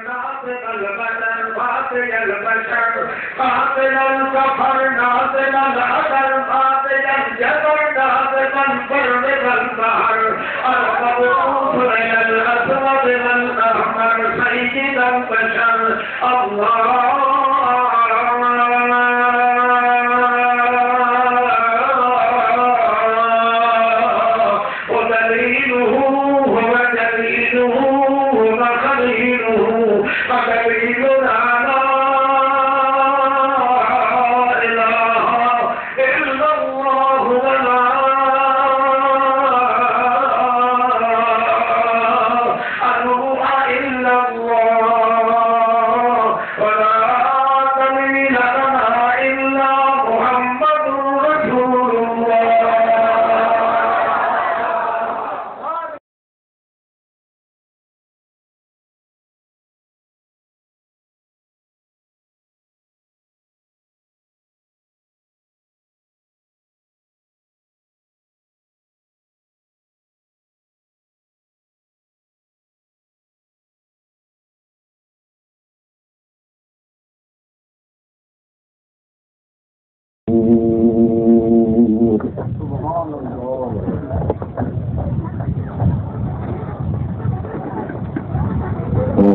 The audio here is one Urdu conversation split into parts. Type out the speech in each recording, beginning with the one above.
ناصر البدن فاتح البشر قاتل السفر ناصر الأثر فاتح الجبر ناصر البر والبحر المبعوث إلى الأسود والأحمر سيد البشر الله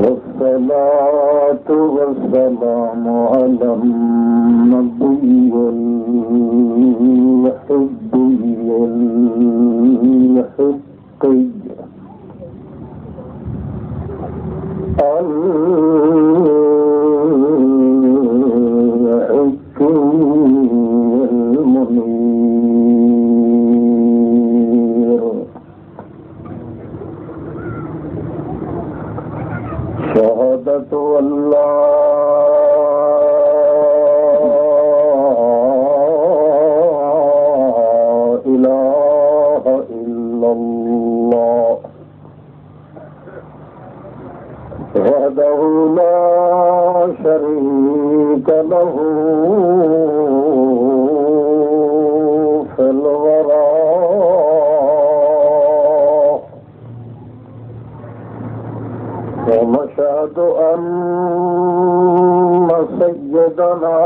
والصلاة والسلام على النبي الحبي الحقي شهادة أن لا إله إلا الله وحده لا شريك له في الورى ونشهد أن سيدنا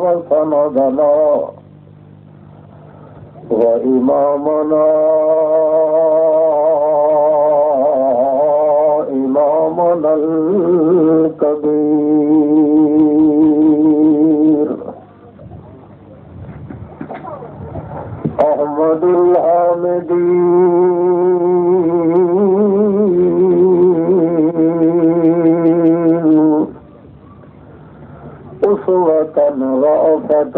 وسندنا وإمامنا الكبير أحمد الحامدين أسوة رأفة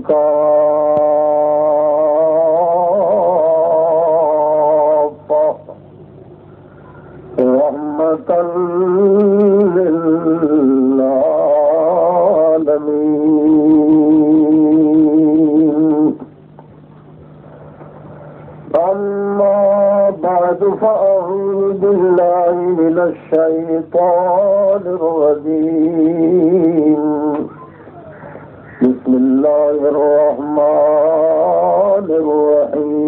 كافة رحمة للعالمين أما بعد فأعوذ بالله من الشيطان الرجيم بسم الله الرحمن الرحيم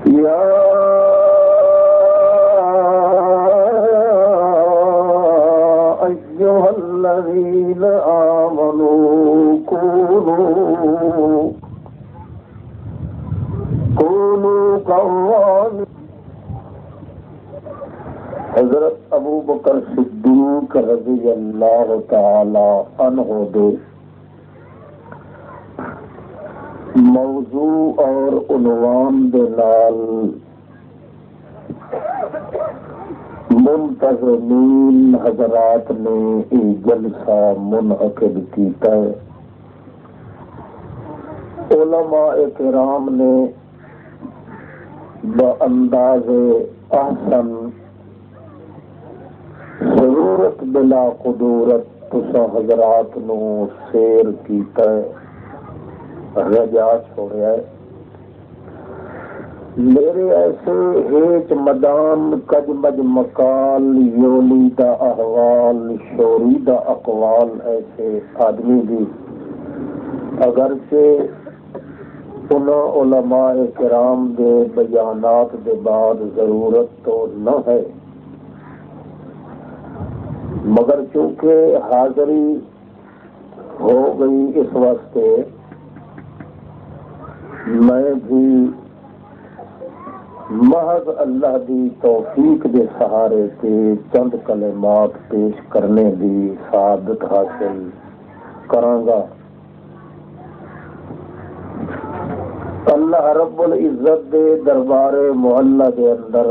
يا أيها الذين آمنوا كونوا قوامين. حضرت ابو بکر صدیق رضی اللہ تعالی عنہ دے موضوع اور عنوان دے نال منتظمین حضرات نے یہ جلسہ منعقد کیتا ہے. علماء کرام نے بانداز احسن ضرورت بلا قدورت تسا حضرات نو سیر کیتا ہے، رجا چھوڑیا ہے. میرے ایسے ہیچ مدام کج مج مکال یولی دا احوال شوری دا اقوال ایسے آدمی بھی اگرچہ انہاں علماء کرام دے بیانات دے بعد ضرورت تو نہ ہے، مگر چونکہ حاضری ہو گئی اس واسطے میں بھی محض اللہ دی توفیق دے سہارے سے چند کلمات پیش کرنے دی سعادت حاصل کراں گا۔ اللہ رب العزت دے دربار معلا دے اندر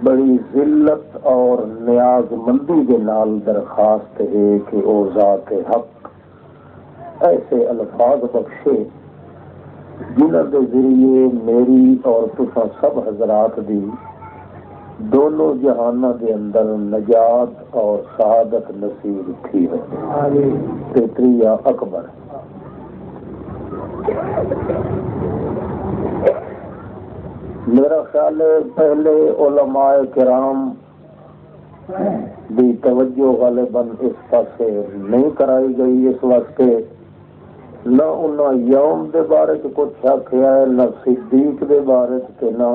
بڑی ذلت اور نیاز مندی کے نال درخواست ہے کہ او ذات حق ایسے الفاظ بخشے جنہاں کے ذریعے میری اور تساں سب حضرات دی دونوں جہانوں کے اندر نجات اور سعادت نصیب تھی ہے۔ تیتریا اکبر۔ میرا خیال ہے پہلے علماء کرام بھی توجہ غالباً اس پاسے نہیں کرائی گئی، اس واسطے نہ انہاں یوم دے بارے چ کچھ آخیا ہے، نہ صدیق دے بارے چ نہ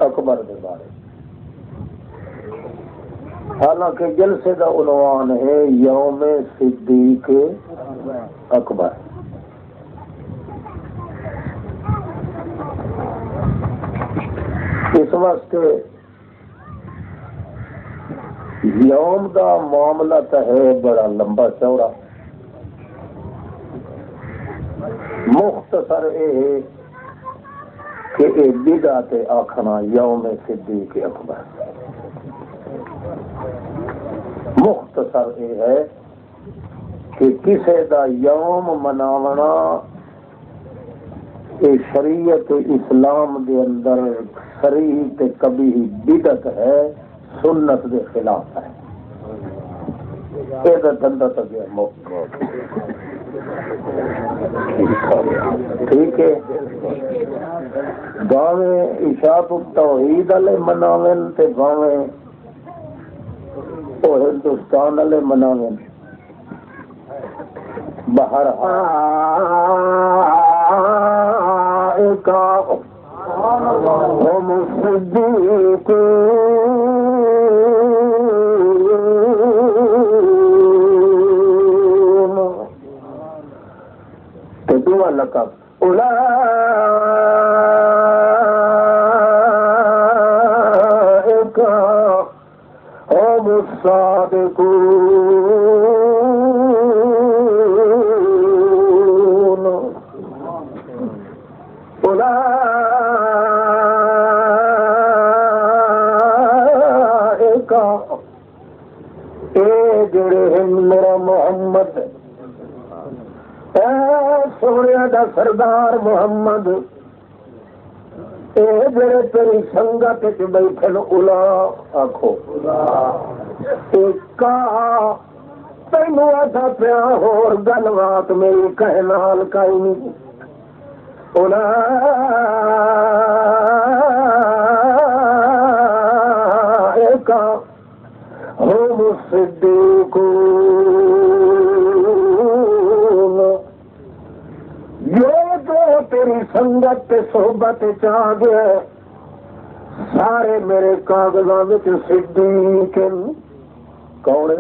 اکبر دے بارے۔ حالانکہ جلسے دا عنوان ہے یوم صدیق اکبر۔ اس واسطے یوم دا معاملہ تو ہے بڑا لمبا چوڑا، مختصر یہ ہے کہ یہ بدعت آخنا یوم صدیق اکبر۔ مختصر یہ ہے کہ کسی دا یوم مناونا یہ شریعت اسلام دے اندر صریح تے کبھی بدعت ہے، سنت دے خلاف ہے۔ یہ دندہ تک ٹھیک ہے۔ گاویں اشاعت التوحید والے مناویں تے گاویں وہ ہندوستان والے مناویں۔ باہر ہم صدیق دعا لقب اولئک هم الصادقون، اولئک اے جڑے ہیں میرا محمد سونے دا سردار محمد، اے جڑے تیری سنگت وچ بیٹھن اولا آکھو ایک تینوں ایسا پیا ہور گل بات میری کہہ نال کئی نہیں۔ اولئک هم الصدیقون، جو تیری سنگت تے صحبت چاہ گیا سارے میرے کاغذاں وچ صدیق کون ہے؟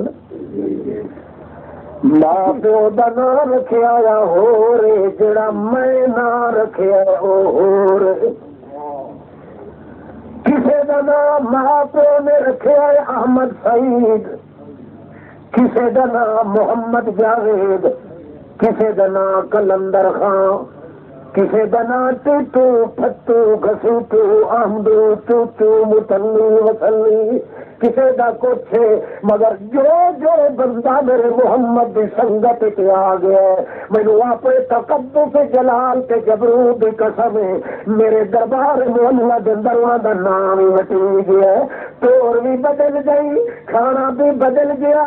ماں پیو دا نام رکھیا یا ہو رے، جڑا میں نام رکھیا او ہو رے۔ کسے دا نام ماں پیو نے رکھیا ہے احمد سعید، کسے دا نام محمد جاوید، کسے دا نام کلندر خان، کسے دا نام ٹوٹو پھٹو گھسوٹو احمدو ٹوٹو متلی وسلی، کسی کا کچھ ہے، مگر جو جو بندہ میرے محمد کی سنگت کے آ گیا مینو اپنے تقدس جلال تے جبروت کی قسم ہے، میرے دربار محمد اندر انہاں دا نام ہی مٹی گیا، توڑ بھی بدل گئی، کھانا بھی بدل گیا،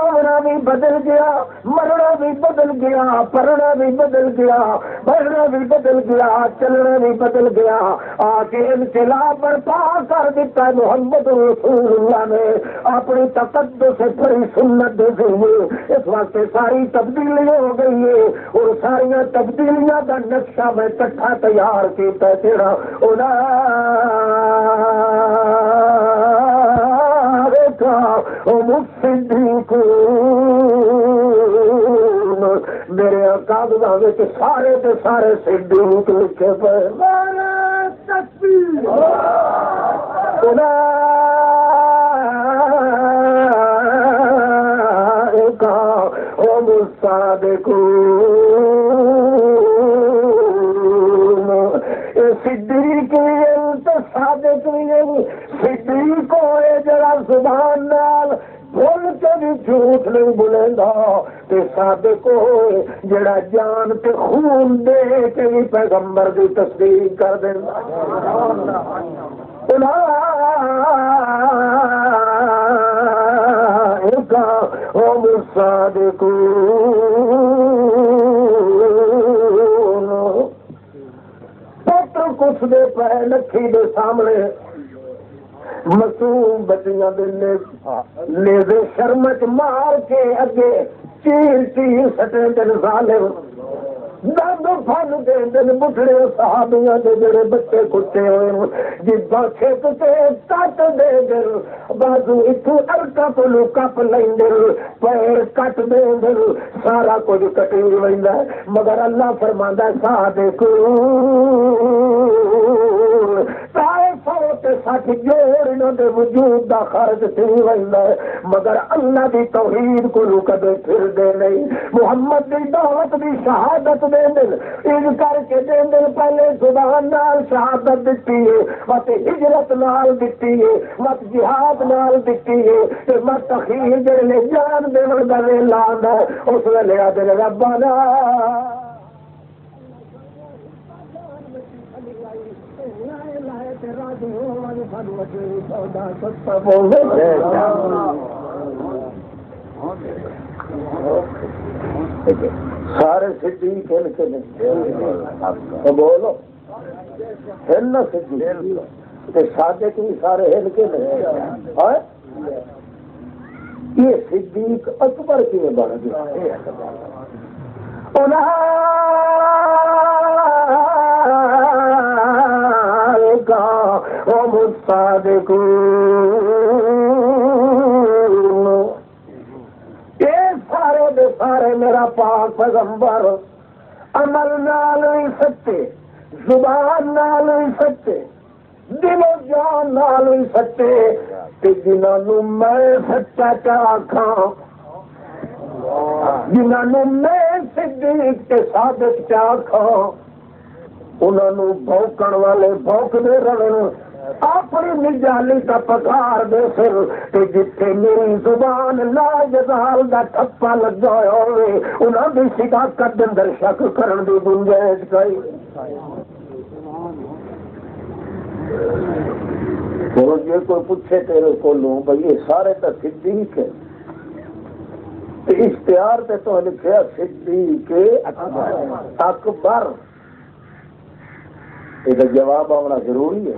آنا بھی بدل گیا، مرنا بھی بدل گیا، پڑھنا بھی بدل گیا، بڑھنا بھی بدل گیا، چلنا بھی بدل گیا، آ کے انقلاب برپا کر دیتا محمد رسول اللہ نے اپنی تقدس سے بڑی سنت دے دی، اس واسطے ساری تبدیلی ہو گئی ہے، اور ساری تبدیلیاں کا نقشہ میں کٹھا تیار کیتا تیرا میرے کاغذات سارے کے سارے صدیق لکھے پے صدیق صادق صدیق ہوئے جڑا زبان نال بول کے بھی جھوٹ نہیں بولے گا، تے صادق ہوئے جڑا جان تے خون دے کے بھی پیغمبر کی تصدیق کر دے گا۔ ہم صادقون پتر کچھ دے پہ لکھی دے سامنے معصوم بچیاں دے نیزے شرمچ مار کے اگے چیر چیر سٹے دن ظالم دند پھل دے دن بٹھڑے صحابیاں دے جڑے بچے کتے ہوئے جبا چھک کے کٹ دے دل بازو اتو ارکا پلو کپ لیں دل پیر کٹ دے دل سارا کچھ کٹی ویندا ہے، مگر اللہ فرماندا صادق سارے سوتے سچ جوڑ انہوں دے وجود دا خرچ تھی ویندا ہے، مگر اللہ دی توحید کو کدے پھر دے نہیں، محمد دی دعوت دی شہادت دے دل ان کر کے دے دل پہلے زبان نال شہادت دیتی ہے، مت ہجرت نال دیتی ہے، مت جہاد نال دیتی ہے، تے مت تخیر جڑے جان دیون دا ویلا آندا ہے اس ویلے آ دے ربانا سارے صدیق ہل کے نہیں بولو ہل نہ صدیق صادق بھی سارے ہل کے نہیں، یہ صدیق اکبر کی بن گیا سارے دے سارے میرا پاک پیغمبر عمل نال بھی سچے، زبان نال بھی سچے، دل و جان نال بھی سچے، تے جنہوں میں سچا چا آکھاں، جنہوں میں صدیق تے صادق چا آکھاں، انہوں بھوکن والے بھوک دے رہن، اپنی نجالی کا پکار دے سر، تے جتھے میری زبان لا جزال دا ٹھپا لگا ہوئے انہوں دی صداقت اندر شک کرن دی گنجائش گئی۔ یہ کوئی پوچھے تیرے کو لوں بھائی یہ سارے تو صدیق ہے، اشتہار تے تو لکھیا صدیق اکبر، یہ جواب آنا ضروری ہے۔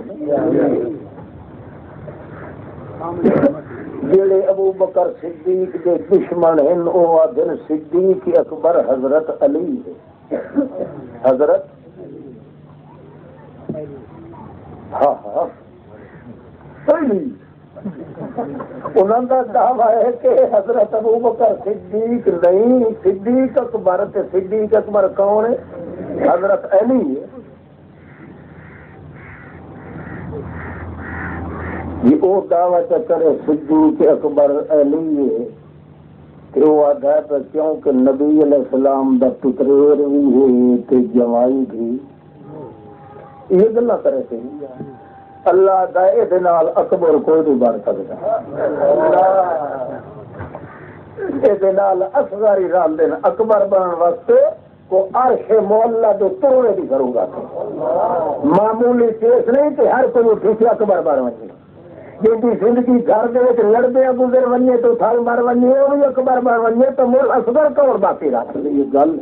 جڑے ابو بکر صدیق کے دشمن ہیں وہ آدھن صدیق اکبر حضرت علی ہے، حضرت ہاں ہاں انہوں کا دعویٰ ہے کہ حضرت ابو بکر صدیق نہیں، صدیق اکبر، صدیق اکبر کون ہے؟ حضرت علی ہے۔ یہ وہ دعویٰ کرے صدیق اکبر علی ہے کہ وہ آدھا ہے کیونکہ نبی علیہ السلام دا پتریر بھی ہے تے جوائی بھی، یہ گلا کرے تھے اللہ دا اے نال اکبر کوئی نہیں بن سکتا. اے نال اصغر ہی رل دین اکبر بنن واسطے کو عرش مولا دے توڑے دی کروں گا. معمولی کیس نہیں کہ ہر کوئی اٹھی کے اکبر بن وجے. جی زندگی گھر دے لڑدے گزر ونجے تو تھل مر ونجے وہ بھی اکبر بن ونجے تو مل اصغر کون باقی رکھ لی. یہ گل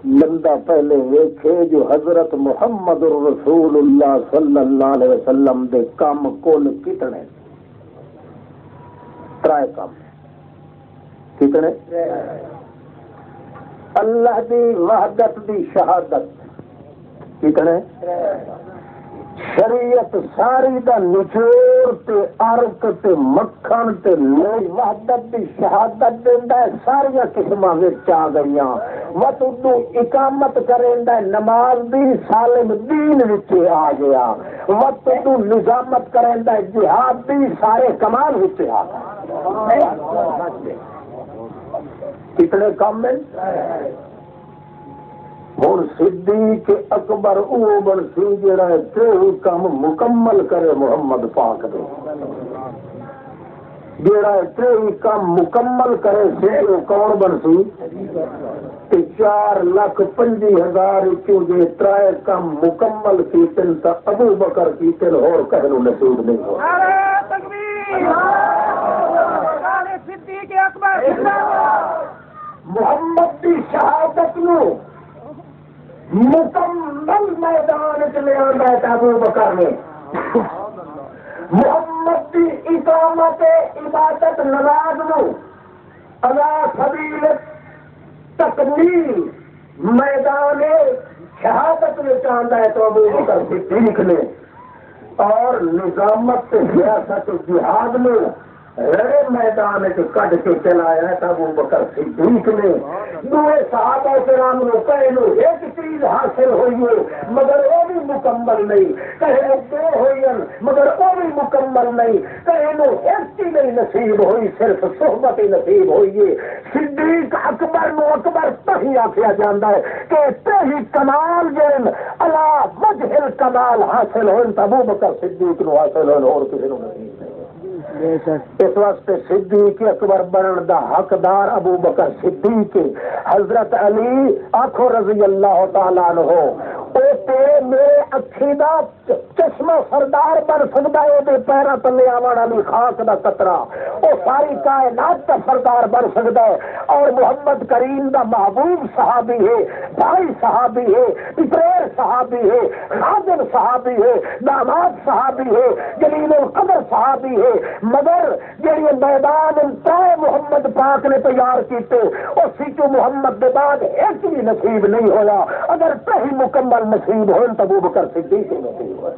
بندہ پہلے ویکھے جو حضرت محمد رسول اللہ صلی اللہ علیہ وسلم دے کام کل کتنے ترائے کام کتنے اللہ دی وحدت دی شہادت کتنے شریعت ساری دا نچوڑ تے عرق تے مکھن تے لوئی وحدت دی شہادت دیندا ہے ساری قسماں وچ آ گئیاں. وتدو اقامت کریندا ہے نماز دی سالم دین وچ آ گیا. وتدو نظامت کریندا ہے جہاد دی سارے کمال وچ آ گیا. کتنے کام ہیں ہوں صدیق اکبر او بنسی جڑا تیرے کام مکمل کرے محمد پاک دے جڑا تیرے کام مکمل کرے سے کون بنسی 4,25,000 دے ترائے کام مکمل کیتن تا ابو بکر کیتن اور کہنو نصیب نہیں ہو. صدیق اکبر محمد کی شہادت نو مکمل میدان چلے آنا ہے ابو بکر نے. محمد کی اقامت عبادت نماز نو علی سبیل تکمیل میدان شہادت میں چاہتا ہے تو ابو بکر صدیق نے. اور نظامت سیاست جہاد میں رڑے میدان کٹ کے چلایا ہے ابو بکر صدیق نے. دوسرے صحابہ کرام نو کہے ایک چیز حاصل ہوئی ہے مگر وہ بھی مکمل نہیں. کہے دو ہوئی مگر وہ بھی مکمل نہیں. کہے ایک چیز نہیں نصیب ہوئی صرف صحبت ہی نصیب ہوئی ہے. صدیق اکبر نو اکبر تہی آخیا جاتا ہے کہ تہی کمال جن الا وجہ الکمال حاصل ہوئے ابو بکر صدیق نو حاصل ہوئے اور کسی نو نصیب نہیں. اس واسطے صدیق اکبر بنن دا حقدار ابو بکر صدیق. حضرت علی آخو رضی اللہ تعالیٰ عنہ میرے اکھی دا چشمہ سردار بن سکتا ہے وہ پیرا تلے آن والی خاک دا قطرہ وہ ساری کائنات کا سردار بن سکتا ہے. اور محمد کریم دا محبوب صحابی ہے بھائی صحابی ہے پتریر صحابی ہے خادم صحابی ہے داماد صحابی ہے جلیل القدر صحابی ہے. مگر جہی میدان انتہا محمد پاک نے تیار کیتے اس سیچو محمد دے بعد ایک بھی نصیب نہیں ہویا. اگر کہیں مکمل نصیب ہوئے تو ابو بکر صدیق نصیب ہوئے.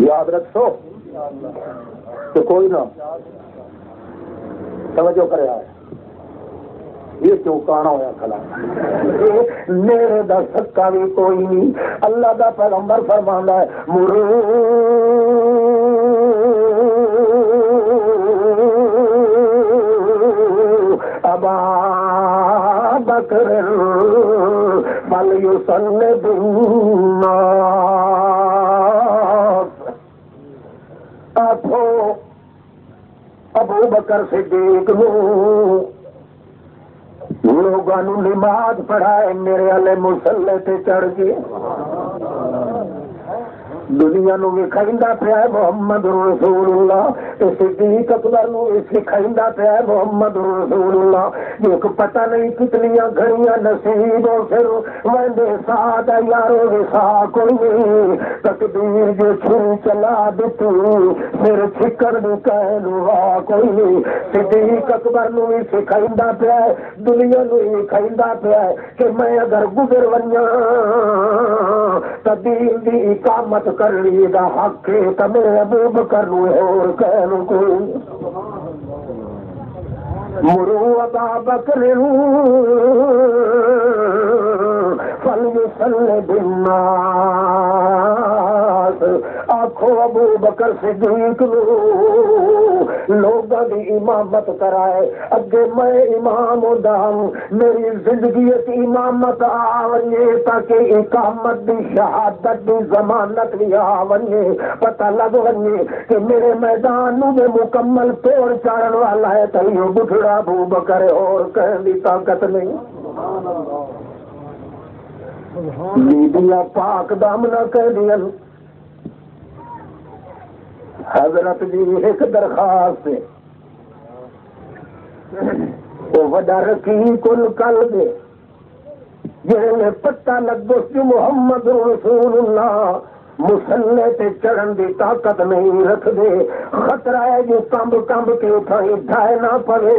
یاد رکھو تو کوئی نہ توجہ کرے آئے یہ کیوں کانا ہوا کھلا میرے دا سکا بھی کوئی نہیں. اللہ دا پیغمبر فرمانا ہے مرو ابا بکر فلیصلی بالناس. آخو ابو بکر صدیق لوگوں نماز پڑھائے میرے والے مسلے تے چڑھ کے دنیا نو وکھائندا پیا محمد رسول اللہ. صدیق اکبر نو سکھائندا پیا محمد رسول اللہ. جو پتہ نہیں کتنیاں گھڑیاں نصیب ہو پھر وندے ساتھ یارو وسا کوئی نہیں. تقدیر جو چھری چلا دتی پھر چھکر دی کہنو وا کوئی نہیں. صدیق اکبر نو سکھائندا پیا دنیا نو وکھائندا پیا کہ میں اگر گزر ونجاں تے دین دی اقامت کرنی دا حق ہے تے میرے ابو بکر نو اور کہنو کوئی. مرو ابا بکر فلیصلی بالناس. آخو ابو بکر صدیق لوگوں کی امامت کرائے اگے میں امام ہوتا ہوں میری زندگی امامت آوے تاکہ اقامت دی شہادت دی ضمانت بھی آوے پتہ لگ ونجے کہ میرے میدان میں مکمل توڑ چاڑن والا ہے تو یہ بٹھڑا ابو بکر اور کہنے کی طاقت نہیں بیبیاں پاک دامنا کہہ دیا حضرت جی ایک درخواست ہے وہ وڈا رقیق القلب جنہیں پتہ لگو کہ محمد رسول اللہ مسلح تے چڑھن دی طاقت نہیں رکھ دے خطرہ ہے جو کمب کمب کے اٹھائی ڈھائے نہ پڑے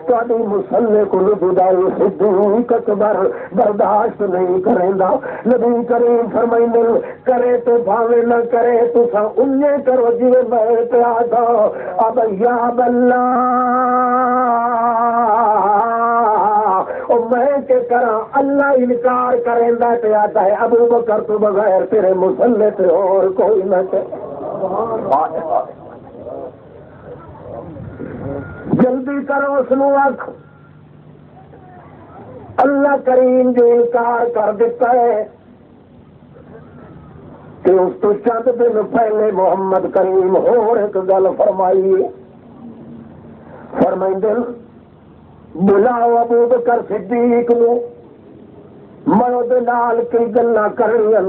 تھوڑی مسلح کو جدائی صدیق اکبر برداشت نہیں کریں گا نبی کریم فرمائیں کرے تو بھاوے نہ کرے تو سا انہیں کرو جی میں پیادا اب یا اللہ میں کہ کرا اللہ انکار کریں دا تے آتا ہے ابو بکر تو بغیر تیرے مسلح تے اور کوئی نہ جلدی کرو اس نو آکھ اللہ کریم جو انکار کر دیتا ہے کہ اس تو چند دن پہلے محمد کریم اور ایک گل فرمائی فرمائیں دل بلاؤ ابو بکر صدیق نو منو دے نال کی گلاں کرنیاں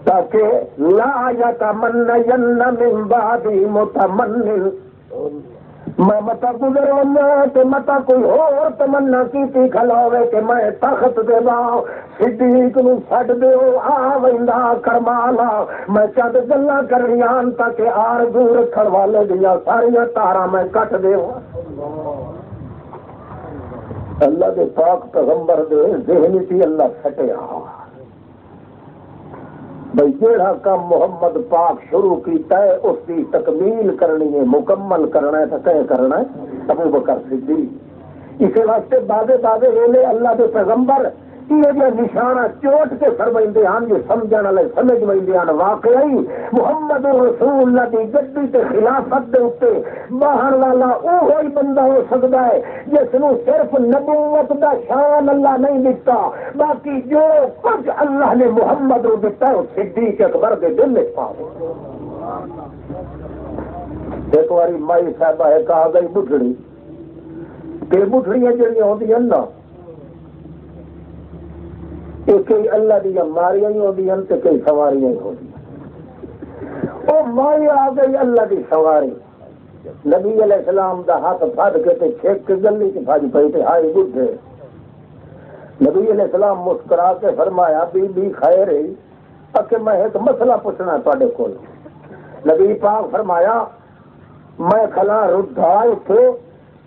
تاکہ لا یتمنین من بعدی متمنن میں متا گزر ہونا تو متا کوئی اور تمنا کی کھلاوے کہ میں تخت دے باؤ صدیق نو چھڈ دیو آ ویندا کرمالا میں چند گلاں کرنیاں تاکہ آرزو رکھن والے دیا ساریاں تاراں میں کٹ دیو اللہ کے پاک پیغمبر دے ذہن سی اللہ سٹیا بھائی جہاں کام محمد پاک شروع کیتا ہے اس کی تکمیل کرنی ہے مکمل کرنا ہے تو کہ کرنا ہے ابو بکر صدیق اسی واسطے بعد ویلے اللہ کے پیغمبر یہ نشانہ چوٹ کے فرمائندے ہیں جو سمجھنے والے سمجھ ویندے ہیں واقعی محمد رسول اللہ کی گدی تے خلافت دے اوتے باہر والا وہی بندہ ہو سکتا ہے جس نو صرف نبوت دا شان اللہ نہیں دیتا باقی جو کچھ اللہ نے محمد کو دیتا ہے صدیق اکبر دے دل میں پا ایک باری مائی صاحبہ ہے کہا گئی بٹھڑی کہ بٹھڑیاں جڑیاں ہوندی ہیں نا کئی اللہ دیا ماریاں ہی ہوتی ہیں تو کئی سواریاں ہی ہوتی ہیں وہ ماری آ گئی اللہ کی سواری نبی علیہ السلام دا ہاتھ پھڑ کے تے چھک کے گلی چ بھج پئی تے ہائے بڈھے نبی علیہ السلام مسکرا کے فرمایا بی بی خیر ہے کہ میں ایک مسئلہ پوچھنا تواڈے کول نبی پاک فرمایا میں کھلا ردا اتنے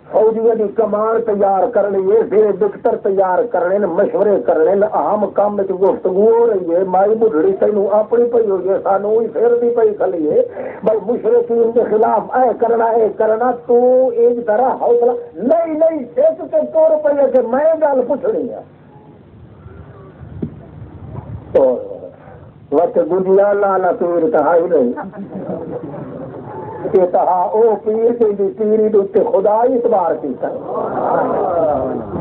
فوجیاں دی کمان تیار کرنی ہے زیر دفتر تیار کرنے مشورے کرنے اہم کام وچ گفتگو ہو رہی ہے مائی بڈھڑی تینوں اپنی پئی ہوئی ہے سانوں ہی پھر دی پئی کھلی ہے بھائی مشرکین کے خلاف اے کرنا تو ایک طرح حوصلہ نہیں سیک کے طور پہ ہے کہ میں گل پوچھنی ہے وقت گجیا لالا تیر کہائی نہیں پیر پیری خدا اعتبار کیا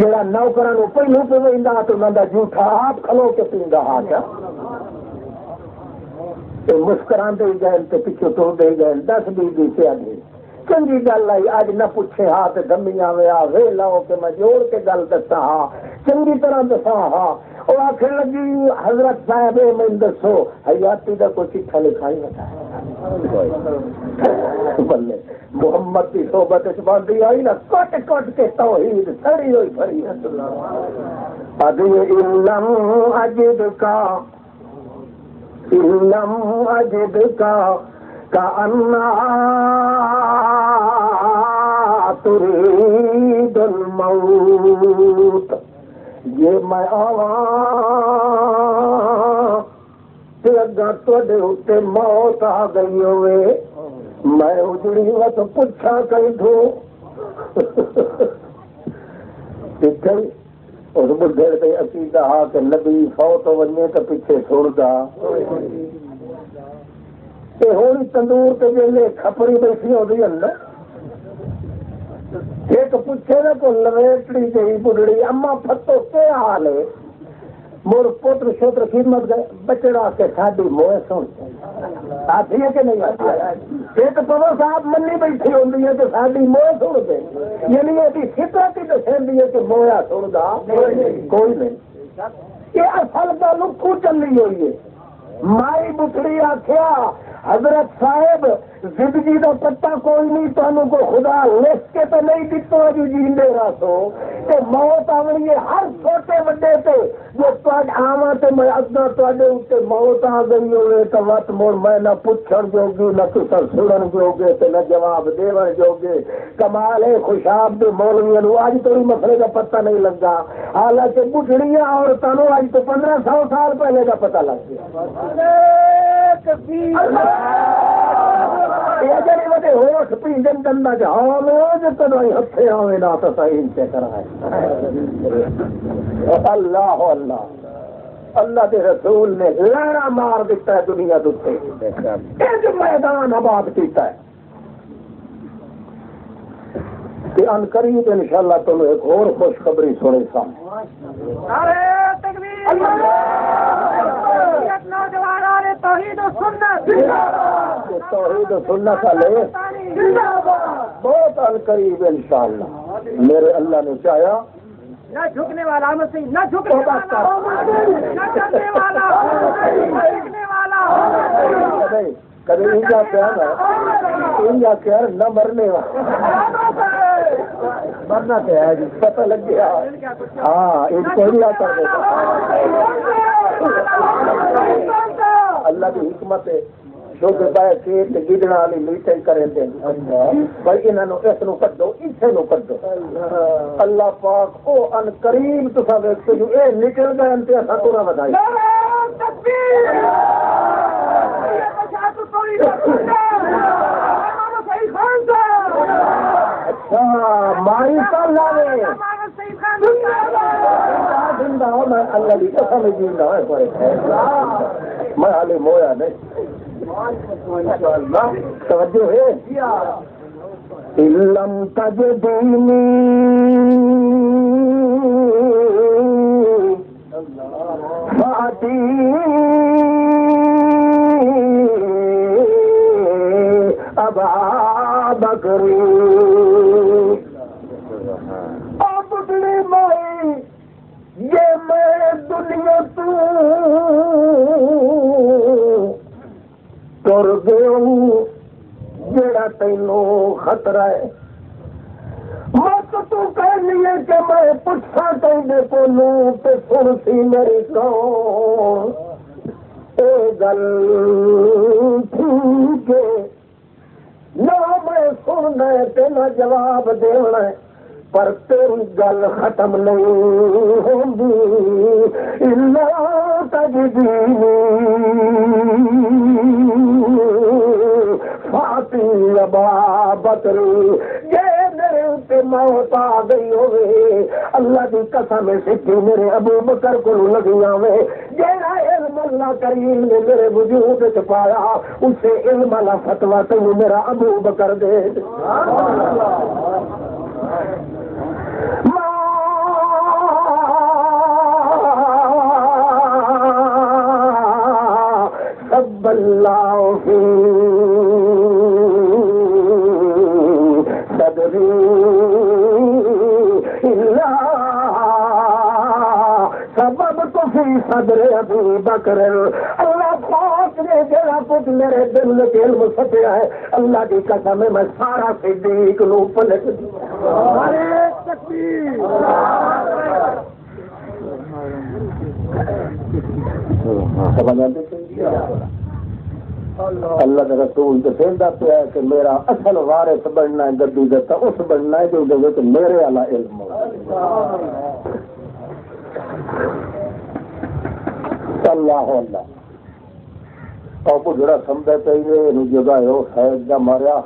جا نوکران پہلو پہ وہدا تو انہوں کا جھوٹا آپ کھلو کے پیندا ہاتھ مسکراندے گئے تو پچھو ٹرتے گئے 10 20 سے آگے چنگی گل آئی اج نہ پوچھے ہاتھ دمیا ویا وے لاؤ کہ میں جوڑ کے گل دسا ہاں چنگی طرح دسا ہاں اور آخر لگی حضرت صاحب میں دسو حیاتی کا کوئی چٹھا لکھائی بلے محمد کی صحبت باندھی آئی نا کٹ کٹ کے توحید سڑی ہوئی بھری علم اجد کا علم اجد کا کأنّا تريد الموت یہ میں آواں تے اگاں تواڈے اوتے موت آ گئی ہوئے میں اجڑی وقت پوچھا کئی دو اس بڈھے تے عقیدہ ہا کہ نبی فوت ونجے تے پیچھے چھوڑدا کہ ہوئی تندور کے جیسے کھپری بیٹھی ہوتی ہے نا ایک پوچھے نا کو لویٹڑی گئی بڑھڑی اما پتو کیا حال ہے مور پوتر شوتر خدمت گئے بچڑا کے ساڈی موہ سن آتی ہے کہ نہیں آتی ہے ایک پور صاحب منی بیٹھی ہوتی ہے کہ ساڈی موہ سن دے یعنی یہ فطرت ہی دسندی ہے کہ مویا سن دا کوئی نہیں یہ اصل گل کو چلی ہوئی ہے مائی بٹڑی آخیا حضرت صاحب زندگی کا پتا کوئی نہیں تمہیں کو خدا لکھ کے تو نہیں دتو جو جیندے رہو کہ موت آنی ہے ہر چھوٹے وڈے تے جو آوا تو میں اگا تے موت آ گئی ہوئے تو وت مڑ میں نہ پوچھن جوگی نہ تسر سنن جوگے تے نہ جواب دیون جوگے کمال ہے خوشاب دے مولویوں اج تو مسئلے کا پتہ نہیں لگا حالانکہ بڑھڑیاں عورتوں اج تو 1500 سال پہلے کا پتہ لگ گیا اللہ اللہ اللہ کے رسول نے لہرا مار دیتا ہے دنیا کے میدان آباد کیتا ہے کہ ان قریب انشاءاللہ تم ایک اور خوشخبری سنے سا توحید و سنت علیہ بہت ان قریب انشاءاللہ میرے اللہ نے چاہیا نہ جھکنے والا نہ جھکنے نہ کرنے والا کبھی انجا کہر نہ مرنے والا مرنا تو ہے جی پتہ لگ گیا ہاں ایک کوئی کر دیتا اللہ کی حکمت ہے جو کہ باہر کھیت گڈنا والی میٹنگ کریں دیں بھائی انہوں اس نو کڈو اسے نو کڈو اللہ پاک او ان قریب تساں ویکھو جو اے نکل گئے تے اساں تو نہ ودائی اچھا ماری کر لاوے زندہ ہو میں اللہ کی قسم زندہ ہے میں حالی مویا نہیں توجہ ہے علم تجدینی فاتی ابا بکری بڑی مائی یہ میں دنیا تر گیا جڑا تینوں خطرہ ہے مت تو کہہ لیے کہ میں پوچھا تیرے کولوں تے سن سی میری کون اے گل ٹھیک ہے نہ میں سننا تے نہ جواب دینا پر تیری گل ختم نہیں ہوندی الا تجدینی فاتی ابا بکری یہ میرے اتنے موت آ گئی ہوئے اللہ کی قسم سچی میرے ابو بکر کو لگی آوے جیڑا علم اللہ کریم نے میرے وجود چ پایا اسے علم والا فتوا تینوں میرا ابو بکر دے سب اللہ فی صدری اللہ سبب تو فی صدر ابی بکر اللہ پاک نے جڑا کچھ میرے دل میں علم سٹیا ہے اللہ کی قسم ہے میں سارا صدیق نو پلٹ دیا اللہ کا رسول تو کہندا پیا ہے کہ میرا اصل وارث بننا ہے گدی دا اس بننا ہے جو دے میرے والا علم اللہ اللہ آپ جڑا سمجھا چاہیے جگہ ہے وہ شاید کا ماریا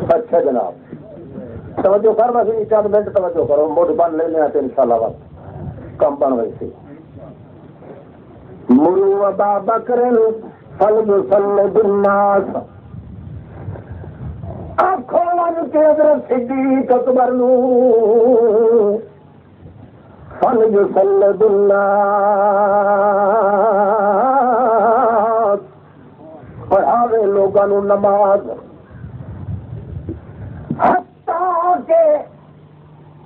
اچھا جناب توجہ کر بس چند منٹ توجہ کرو موڈ بن لینے ان شاء اللہ وقت کم بن گئی تھی مروا ابا بکر فلیصلی بالناس، آنکھوں ون کے حضرت صدیق اکبر نو فلیصلی بالناس، پڑھاوے لوگاں نو نماز، حتیٰ کہ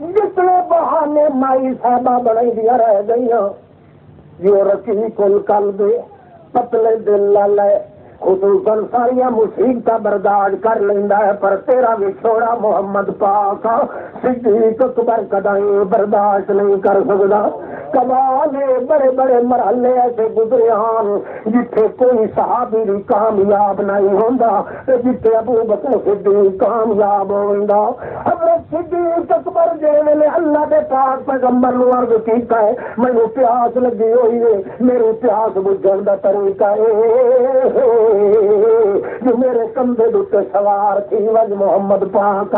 جتنے بہانے مائی صاحبہ بنائی دیا رہ گئی جو رقیق القلب پتلے دل لالے خصوصاً ساریا مصیبتاں برداشت کر لینا ہے، پر تیرا وچھوڑا محمد پاک صدیق اکبر کدائیں برداشت نہیں کر سکتا۔ کمال بڑے بڑے مرحلے ایسے گزرے ہیں جتھے کوئی صحابی بھی کامیاب نہیں ہوندا، جتھے ابو بکر صدیق کامیاب ہوندا۔ حضرت صدیق اکبر جے ویلے اللہ دے پاک پیغمبر نو عرض کیتا ہے مینوں پیاس لگی ہوئی ہے، میری پیاس بجھن دا طریقہ ہے جو میرے کندھے دے سوار تھی وج محمد پاک،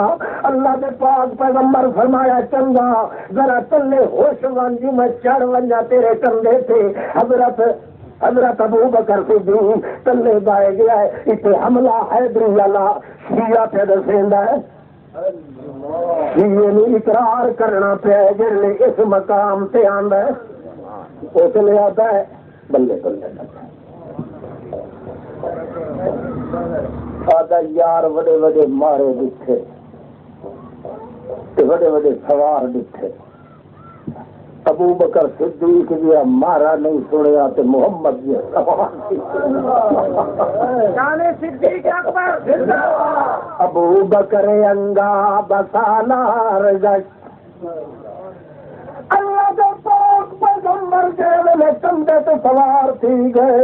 اللہ دے پاک پیغمبر فرمایا چنگا ذرا تلے ہوش ونج میں چڑھ ونجا تیرے کندھے تے۔ حضرت ابو بکر صدیق تلے بائے گیا ہے، اتنے حملہ حیدری والا شیعہ پہ دسیندا ہے، شیعہ نو اقرار کرنا پیا جڑے اس مقام تے آندا ہے اس لیے آتا ہے بلے بلے آدھا یار بڑے بڑے مارے دکھے بڑے بڑے سوار دکھے، ابو بکر صدیق جی مارا نہیں سنیا تو محمد جی ابو بکر انگا بسالا رجت، اللہ کے پاک پیغمبر کے ویلے کندھے تے سوار تھی گئے،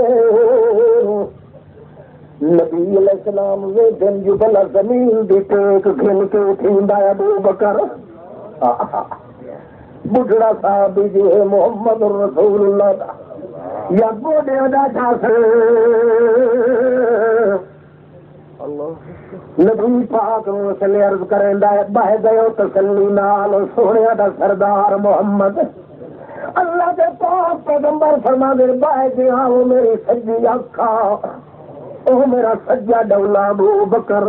نبی علیہ السلام وہ دن جو بلا زمین دی ٹیک گھن کے اٹھیندا ابو بکر بڑھڑا صاحب جی محمد رسول اللہ دا یا گوڑے دا ٹھاس نبی پاک اس لیے عرض کریندا ہے بہ گئے تسلی نال سونے دا سردار محمد، اللہ دے پاک پیغمبر فرما دے بہ گیا وہ میری سجی اکھا او میرا سجا ڈولا ابو بکر۔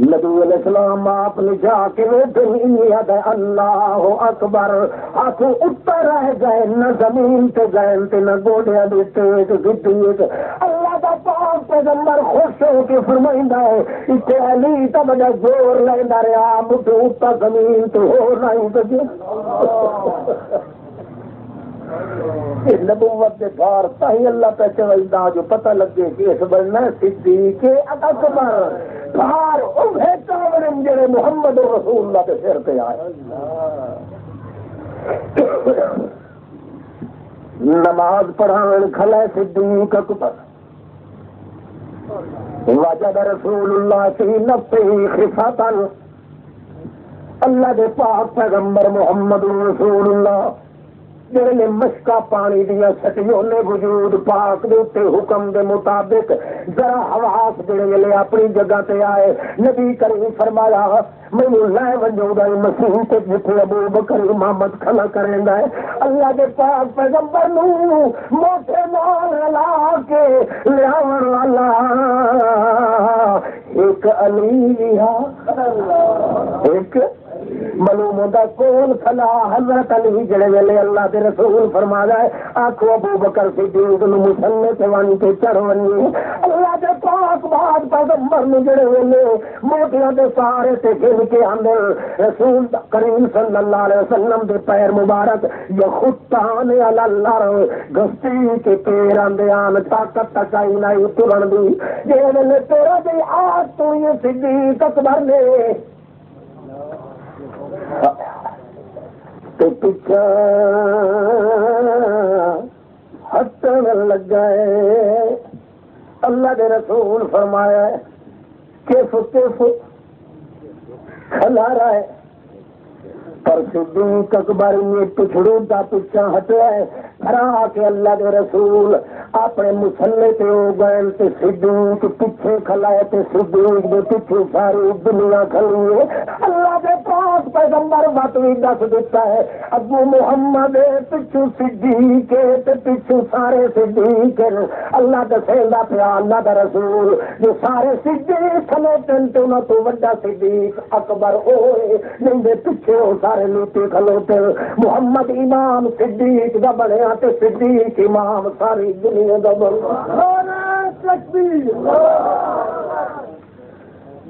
نبی علیہ السلام آپ نے جا کے نیت اللہ اکبر، ہاتھ اوپر رہ گئے نہ زمین تے گئے تے نہ گوڑیاں دے ٹیک گڈی۔ اللہ دا پاک پیغمبر خوش ہو کے فرمائندا ہے ایتھے علی تا بڑا زور لیندا رہیا مٹھ اوپر زمین تے ہو نہیں سکے۔ نبوت کے بار تاہی اللہ پہ چلتا جو پتہ لگے کہ اس بننا صدیق اکبر بار اوہے کامرن جڑے محمد رسول اللہ کے سر پہ آئے۔ نماز پڑھان کھلے صدیق اکبر، وجد رسول اللہ فی نفسہ خفتہ، اللہ کے پاک پیغمبر محمد رسول اللہ جڑے نے مشکا پانی دیا سٹیوں نے وجود پاک دے تے حکم دے مطابق ذرا حواس دے ویلے اپنی جگہ تے آئے۔ نبی کریم فرمایا مینوں لے ونجو گا مسیح تے جتھے ابو بکر امامت کھلا کریندا ہے، اللہ دے پاک پیغمبر نو موٹے نال لا کے لیاون والا ایک علی ایک معلوم ہوتا کون کھلا حضرت علی جڑے ویلے اللہ کے رسول فرمایا ہے آخو ابو بکر صدیق نو مسلے تے ون کے چڑھ ونی، اللہ کے پاک بات پیغمبر نو جڑے ویلے موٹیاں دے سارے تے گن کے آندے رسول کریم صلی اللہ علیہ وسلم دے پیر مبارک یخطان علی الارض گستی کے پیر آندے آن طاقت تکائی نہیں ترن دی جے ویلے تیرا دی آج تو یہ صدیق اکبر نے پیچھا ہٹن لگ گئے۔ اللہ کے رسول فرمایا کہ کھلا رہا ہے پر صدیق اکبر یہ پچھڑوں کا پیچھا ہٹیا ہے گھر آ کے اللہ کے رسول اپنے مسلے تے ہو گئے تے صدیق پیچھے کھلائے تے صدیق دے پیچھے ساری دنیا کھلی ہے۔ اللہ کے پاک پیغمبر وقت بھی دس دیتا ہے ابو محمد پچھو صدیق پچھو سارے صدیق اللہ دسیندا پیا اللہ دا رسول جو سارے صدیق کھلوتے تو نہ تو بڑا صدیق اکبر ہوئے نہیں دے پیچھے وہ سارے لوٹے کھلوتے محمد امام صدیق دا بنیا تے صدیق امام ساری دنیا دا بنیا تکبیر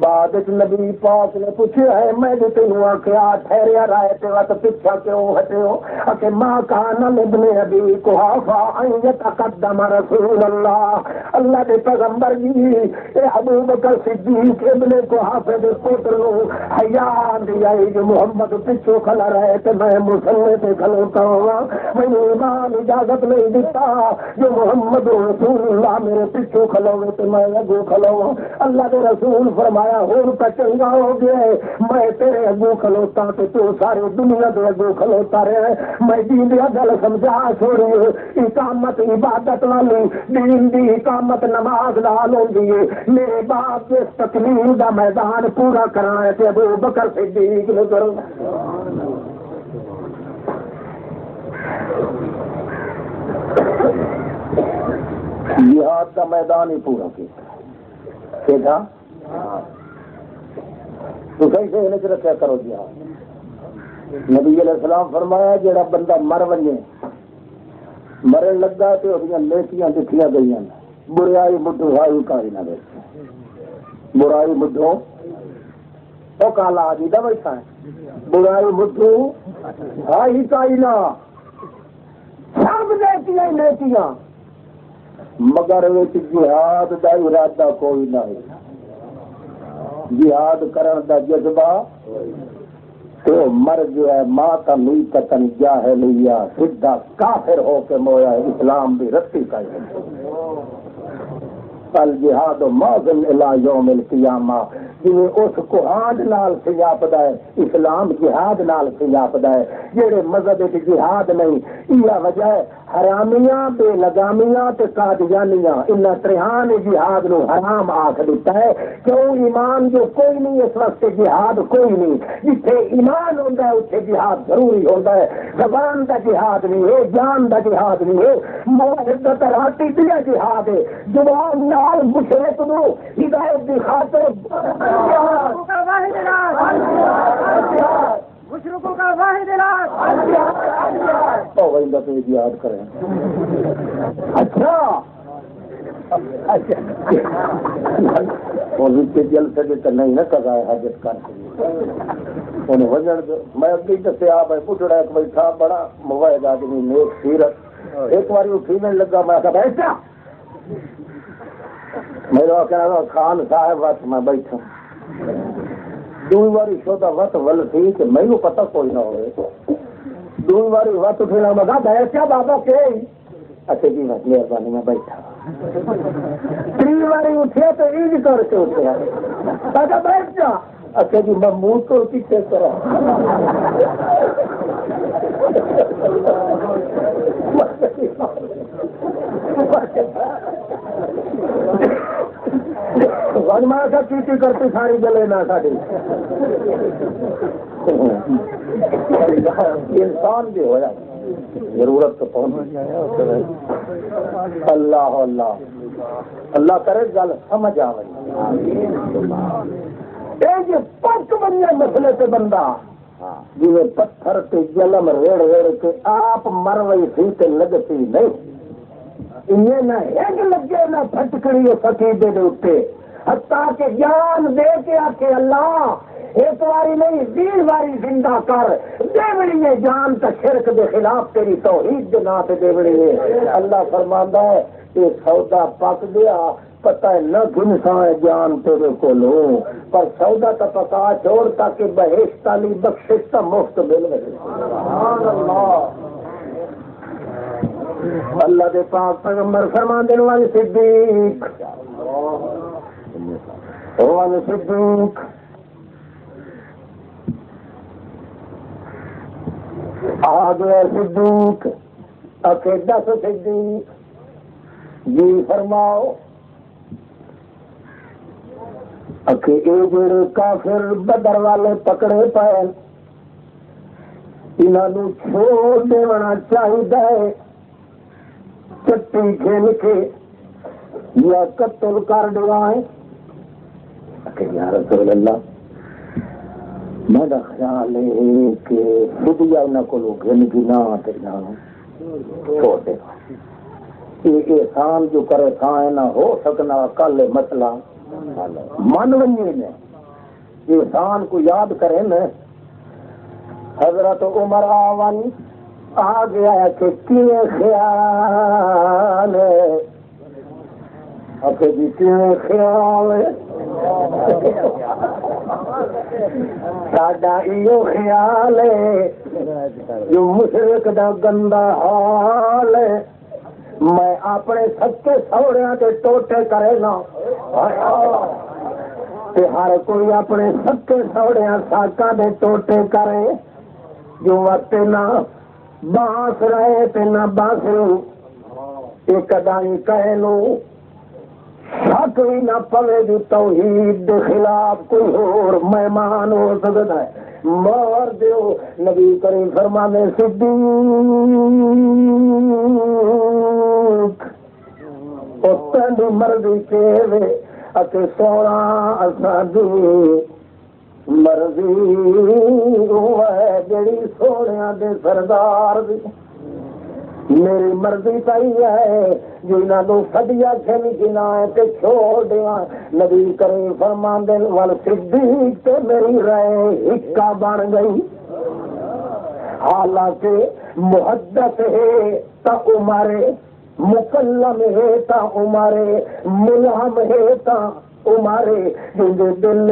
بعد نبی پاک نے پوچھا ہے میں جو تینوں آخیا ٹھہریا رائے تے وقت پیچھا کیوں ہٹے ہو کہ ماں کان ابن ابی قحافہ ان یتقدم رسول اللہ اللہ دے پیغمبر جی اے ابو بکر صدیق ابن قحافہ دے پوتر نو حیا آندی آئی جو محمد پیچھو کھلا رہے تے میں مسلے تے کھلوتا ہوا میں ایمان اجازت نہیں دیتا جو محمد رسول اللہ میرے پیچھو کھلوے تے میں اگو کھلوا اللہ دے رسول فرمایا ہوں تو چنگا ہو گیا میں تیرے اگو کھلوتا تو ساری دنیا کے اگو کھلوتا رہے میں دین دیا گل سمجھا چھوڑی اقامت عبادت والی دین دی اقامت نماز لال ہوندی ہے میرے باپ اس تکلیف دا میدان پورا کرنا ہے تے ابو بکر صدیق نے کرو جہاد کا میدان ہی پورا کیا تو کیسے انہیں رکھا کرو جہاد نبی علیہ السلام فرمایا جڑا بندہ مر وجے مرن لگا تو وہ نیکیاں دکھیاں گئی برائی مڈو ہائی کاری نہ دیکھ برائی مڈو وہ کالا آدھی دا بیٹھا ہے برائی مڈو ہائی کاری نہ سب نیکیاں نیکیاں مگر جہاد دا ارادہ کوئی نہ ہے جہاد کرن دا جذبہ تو مر گیا ماں کا میتن جاہلیہ سیدھا کافر ہو کے مویا اسلام بھی رتی کا الجہاد معظم الی یوم القیامہ جی اس قرآن نال سیاپدا ہے اسلام جہاد نال سیاپدا ہے جڑے مذہب جہاد نہیں یہ وجہ ہے حرامیاں بے لگامیاں تے قادیانیاں انہاں تریہان جہاد نو حرام آکھ دیتا ہے کیوں ایمان جو کوئی نہیں اس وقت جہاد کوئی نہیں جتھے ایمان ہوندا ہے اتنے جہاد ضروری ہوندا ہے زبان دا جہاد نہیں ہے جان دا جہاد نہیں ہے موحدت راتی دیا جہاد ہے زبان نال مشرک نو ہدایت دی خاطر مشرکوں کا واحد علاج یاد کریں اچھا جلسے کے نہیں نا سزائے حاجت کر انہیں وجن میں اگلی دسیا بھائی پٹڑا ایک بیٹھا بڑا موبائل آدمی نیک سیرت ایک بار وہ فیمل لگا میں کہا بیٹھا میرا کہنا خان صاحب وقت میں بیٹھا دوئی باری شوتا وقت ول سی کہ میں پتہ کوئی نہ ہوئے دوئی باری وقت اٹھنا میں کہا بیٹھا بابا کہ اچھا جی میں مہربانی میں بیٹھا تین باری اٹھے تو عید کر کے اٹھا کہا بیٹھ جا اچھا جی میں منہ تو پیچھے کرا مارا چیٹی کرتی ساری گلے نہ ساری انسان بھی ہوا ضرورت تو پہنچ اللہ اللہ اللہ کرے گل سمجھ آ پک بنیا مسئلے سے بندہ جی پتھر سے جلم ریڑ ریڑ کے آپ مروئی تھی تے لگتی نہیں انہیں نہ ایک لگے نہ پھٹکڑی سکیدے دے اٹھے حتیٰ کہ جان دے کے آکے اللہ ایک باری نہیں 20 باری زندہ کر دیوڑی ہے جان کا شرک دے خلاف تیری توحید دے نام دیوڑی ہے اللہ فرماندا ہے کہ سودا پک گیا پتہ ہے نہ گنسا ہے جان تیرے کو لو پر سودا تو پکا چھوڑ تاکہ بہشت علی بخشش کا مفت مل اللہ دے پاک پیغمبر فرمان دینے والی صدیق صدیق آ گیا صدیق عقیدہ سے صدیق جی فرماؤ اے جڑے کافر بدر والے پکڑے پائے انہوں چھوڑ دینا چاہیے، چٹی کھیل کے یا قتل کر دیوائیں کہ یا رسول اللہ میرا خیال ہے کہ فدیہ انہوں کو گھن گنا چھوڑ دے یہ احسان جو کرے کھائے نہ ہو سکنا کل مسئلہ من ونجے نے احسان کو یاد کریں نا۔ حضرت عمر آوان آ گیا کہ کیے خیال اپنے جی کیے خیال ساڈا ایو خیال ہے جو مشرک دا گندا حال ہے میں اپنے سچے سوڑیاں کے ٹوٹے کرے نا ہر کوئی اپنے سچے سوڑیاں ساکاں دے ٹوٹے کرے جو وقت نہ بانس رہے تے نہ بانسرو ایک دائی کہے لو شک بھی نہ پوے دی توحید دے خلاف کوئی اور مہمان ہو سکتا ہے مار دیو۔ نبی کریم فرمانے صدیق او تینو مرضی کے اتے سونا اساں دی مرضی ہے جڑی سونیاں دے سردار دی میری مرضی پائی ہے جو انہاں نوں فدیہ کھن گنا ہے تے چھوڑ دیاں۔ نبی کریم فرماندے ول صدیق تے میری رائے ہکا بن گئی حالانکہ محدث ہے تا عمر مکلم ہے تا عمر ملہم ہے تا عمر جن دل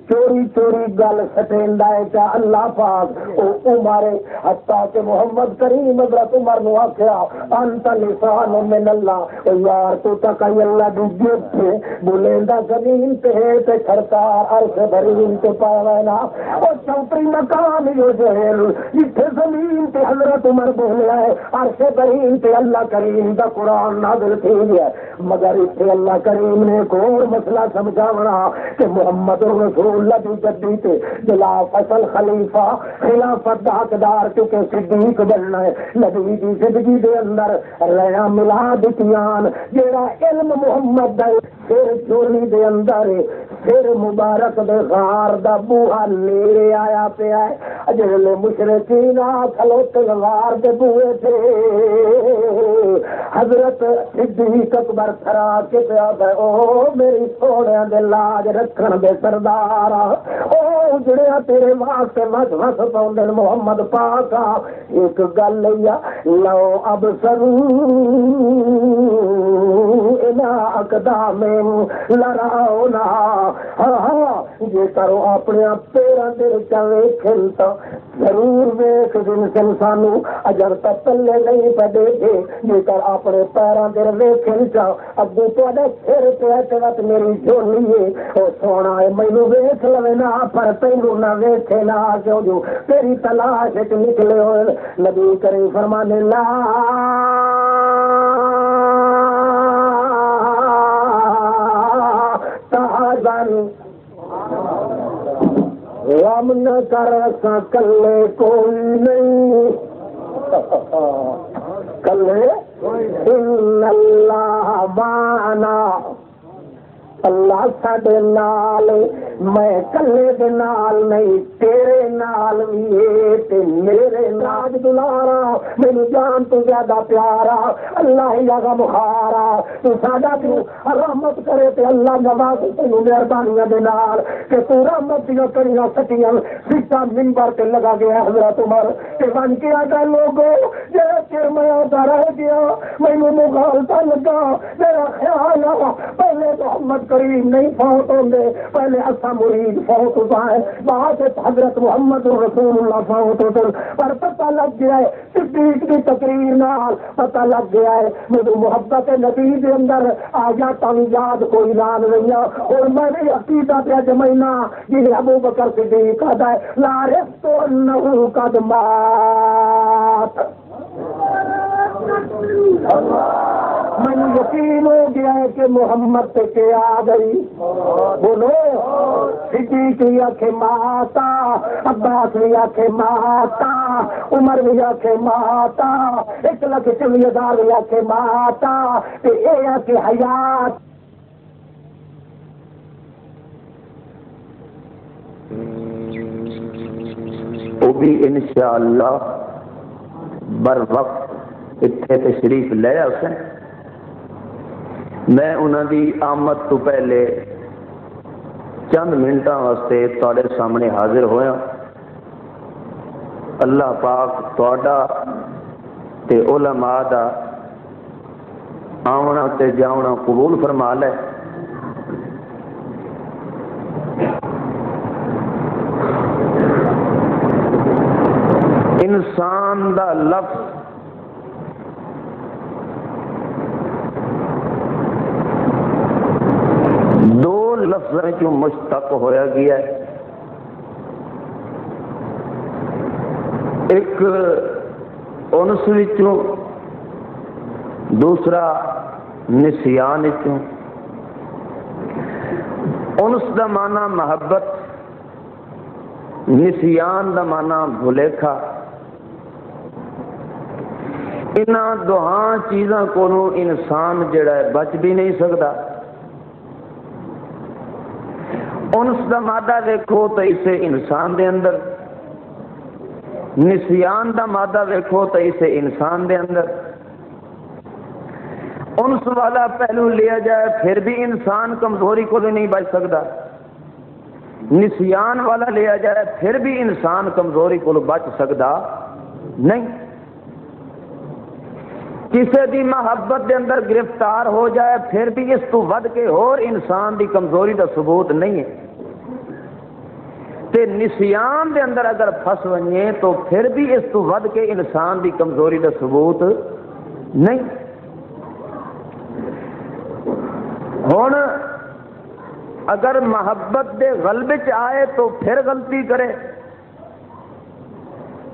چوری چوری گل سٹیندا ہے کہ اللہ پاک او عمر حتیٰ کہ محمد کریم حضرت عمر نو آکھیا انت لسان من اللہ او یار تو تک اللہ دی جیب سے بولیندا زمین تے ہے تے سرکار عرش برین تے پاوے نا او چوتری مقام جو ہے جتھے زمین تے حضرت عمر بولیا ہے عرش برین تے اللہ کریم دا قرآن نازل تھی گیا مگر اتنے اللہ کریم نے ایک اور مسئلہ سمجھاونا کہ محمد رسول اللہ کی گدی تے جلا فصل خلیفہ خلافت دا حقدار کیونکہ صدیق بننا ہے نبی دی زندگی دے اندر ریا ملا دتیان جیڑا علم محمد دا سر چولی دے اندر سر مبارک دے غار دا بوہا نیرے آیا پیا ہے جڑے مشرکین کھلوتے غار دے بوئے تھے حضرت صدیق اکبر تھرا کے پیا او میری سوڑیاں دے لاج رکھن دے سردار او جڑیا تیرے واسطے مت وس پاؤندے محمد پاک ایک گل لیا لو اب سرو انا اقدام لراؤنا جے کرو اپنے پیراں دے وچ ویکھن تا ضرور ویکھ دن سانو اجر تا پلے نہیں پدے گے جے کر اپنے پیراں دے ویکھن چا ابو تواڈے سر تے وقت میری جھولی ہے او سونا ہے مینوں ویکھ لوے نا پر تینوں نہ ویکھے نا کیوں جو تیری تلاش وچ نکلے ہوئے نبی کریم فرمانے لا تحزن غم نہ کر کلے کوئی نہیں کلے ان اللہ معنا اللہ ساڈے نال میں کلے دے نال نہیں تیرے نال بھی ہے تے میرے نال دلارا میری جان تو زیادہ پیارا اللہ ہی جگہ بخارا تو ساڈا تو رحمت کرے تے اللہ نواز تینوں مہربانیاں دے نال کہ تو رحمت دیاں کڑیاں سٹیاں سیٹاں منبر تے لگا گیا حضرت عمر تے بن کے آتا لوگوں جے چر میں آتا رہ گیا مینوں مغالطہ لگا میرا خیال آ پہلے تو محمد کریم نہیں فوت ہوندے پہلے اسا مرید فوت ہوتا ہے بعد حضرت محمد رسول اللہ فوت ہوتے پر پتہ لگ گیا ہے صدیق کی تقریر نال پتہ لگ گیا ہے میری محبت نبی دے اندر آ جاتا ہوں یاد کوئی لان نہیں اور میں نے عقیدہ پہ جمعنا یہ ابو بکر صدیق کہتا ہے لا رفتو انہو قد مات اللہ مجھے یقین ہو گیا ہے کہ محمد پہ کے آ گئی. بولو صدیق بھی آکھے ماتا, عباس بھی آکھے ماتا, عمر بھی آکھے ماتا, 1,40,000 بھی آکھے ماتا. یہ ہے کہ حیات وہ بھی انشاءاللہ بر وقت اتنے تشریف لے آسے. میں انہوں دی آمد تو پہلے چند منٹوں واسطے تواڈے سامنے حاضر ہویا. اللہ پاک تواڈا تے علماء دا آونا تے جاونا قبول فرما لے. انسان دا لفظ دو لفظوں چوں مشتق ہویا گیا ہے. ایک انس وچوں, دوسرا نسیان وچوں. انس دا معنی محبت, نسیان دا معنی بھلیکھا. انہاں دوہاں چیزاں کو انسان جڑا ہے بچ بھی نہیں سکتا. انس دا مادہ دیکھو تو اسے انسان دے اندر, نسیان دا مادہ دیکھو تو اسے انسان دے اندر. انس والا پہلو لیا جائے پھر بھی انسان کمزوری کو نہیں بچ سکتا. نسیان والا لیا جائے پھر بھی انسان کمزوری کو بچ سکتا نہیں. کسی دی محبت دے اندر گرفتار ہو جائے پھر بھی اس تو ود کے اور انسان دی کمزوری دا ثبوت نہیں ہے. تے نسیان دے اندر اگر پھس ونجے تو پھر بھی اس تو ود کے انسان دی کمزوری دا ثبوت نہیں. ہن اگر محبت دے غلبے چ آئے تو پھر غلطی کرے,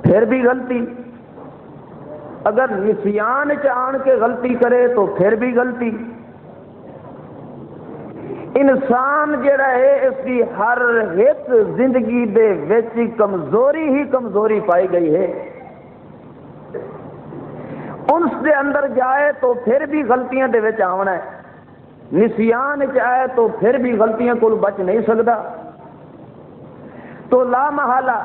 پھر بھی غلطی. اگر نسیان چ آن کے غلطی کرے تو پھر بھی غلطی. انسان جڑا ہے اس کی ہر ایک زندگی دے وچ کمزوری ہی کمزوری پائی گئی ہے. انس دے اندر جائے تو پھر بھی غلطیاں دے وچ آونا ہے, نسیان چ آئے تو پھر بھی غلطیاں کو بچ نہیں سکتا. تو لا محالہ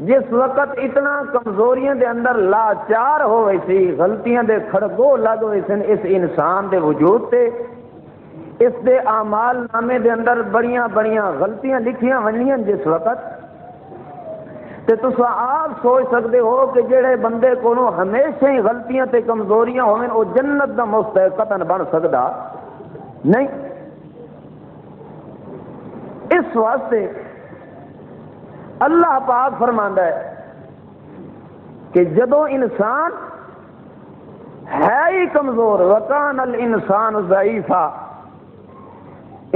جس وقت اتنا کمزوریاں دے اندر لاچار ہوئے سی, غلطیاں دے کھڑگو لگ ہوئے سن اس انسان دے وجود تے, اس دے اعمال نامے دے اندر بڑیاں بڑیاں غلطیاں لکھیاں ونیاں جس وقت, تے تساں آپ سوچ سکتے ہو کہ جڑے بندے کو ہمیشہ ہی غلطیاں تے کمزوریاں ہوئیں وہ جنت دا مستحق قطعاً بن سکدا نہیں. اس واسطے اللہ پاک فرماندا ہے کہ جدو انسان ہے ہی کمزور, وکان الانسان ضعیفا,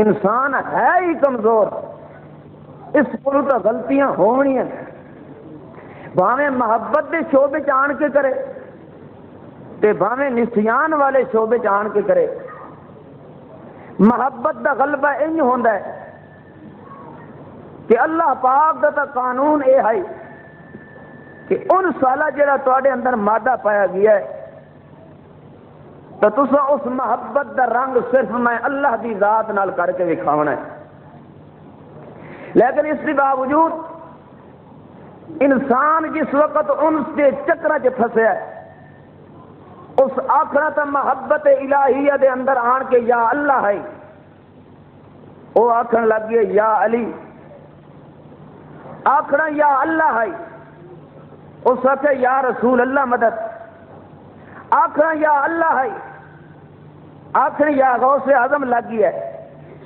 انسان ہے ہی کمزور, اس کو تو غلطیاں ہونیاں. بھاویں محبت دے شعبے چ آن کے کرے تے بھاویں نسیان والے شعبے چ آن کے کرے. محبت دا غلبہ انج ہوندا ہے کہ اللہ پاک دا قانون اے ہے کہ ان سالہ جڑا تواڈے اندر مادہ پایا گیا ہے تو تساں اس محبت دا رنگ صرف میں اللہ دی ذات نال کر کے دکھاونا ہے. لیکن اس کے باوجود انسان جس وقت ان کے چکراں چ پھسیا ہے, اس آخنا تو محبت الہیہ دے اندر آن کے یا اللہ ہے, وہ آخر لگ گئے یا علی, آخنا یا اللہ ہے, اس وقت یا رسول اللہ مدد, آخنا یا اللہ ہے, آخر یا غوث اعظم لگ گیا ہے,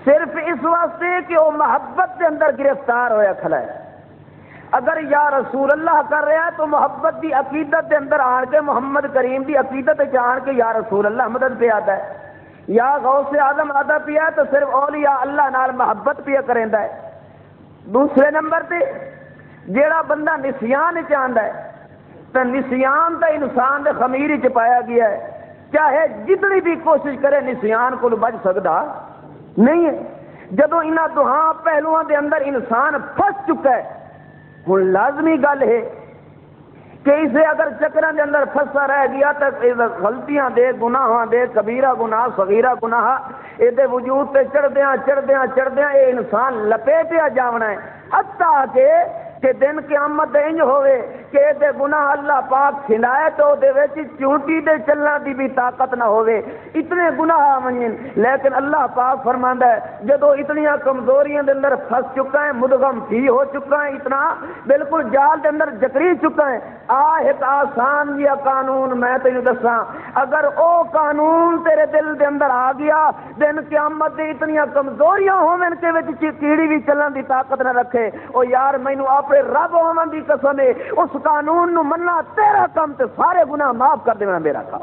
صرف اس واسطے کہ وہ محبت کے اندر گرفتار ہویا کھڑا ہے. اگر یا رسول اللہ کر رہا ہے تو محبت دی عقیدت کے اندر آن کے محمد کریم دی عقیدت آن کے یا رسول اللہ مدد پہ آتا ہے. یا غوث اعظم آتا پیا تو صرف اولیاء اللہ نال محبت پیا کریندا ہے. دوسرے نمبر تے جیڑا بندہ نسیان چاہتا ہے تو نسیان تو انسان دے خمیر چ پایا گیا ہے, چاہے جتنی بھی کوشش کرے نسیان کو بچ سکتا نہیں ہے۔ جدو انہاں دوہاں پہلوؤں دے اندر انسان پھس چکا ہے، ہن لازمی گل ہے کہ اسے اگر چکراں دے اندر پھسا رہ گیا تو غلطیاں دے، گناہاں دے، کبیرہ گناہ، صغیرہ گناہ اے دے وجود تے چڑھدیاں اے انسان لپیٹیا جاونا ہے، حتیٰ کہ دن قیامت انج ہوئے کہ دے گناہ اللہ پاک کھلائے تو دے وچ چونٹی دے چلن دی بھی طاقت نہ ہوئے، اتنے گناہ منین۔ لیکن اللہ پاک فرماندا ہے جدو اتنیاں کمزوریاں دے اندر پھنس چکا ہے، مدغم فی ہو چکا ہے، اتنا بالکل جال دے اندر جکری چکا ہے، ایک آسان جیا قانون میں تینوں دساں، اگر او قانون تیرے دل دے اندر آ گیا، دن قیامت دی اتنیاں کمزوریاں ہوون کہ وچ کیڑی بھی چلن دی طاقت نہ رکھے، او یار مینوں اپنے رب ہون دی قسم ہے اس قانون نو مننا تیرا کم تے سارے گناہ معاف کر دینا میرا کام۔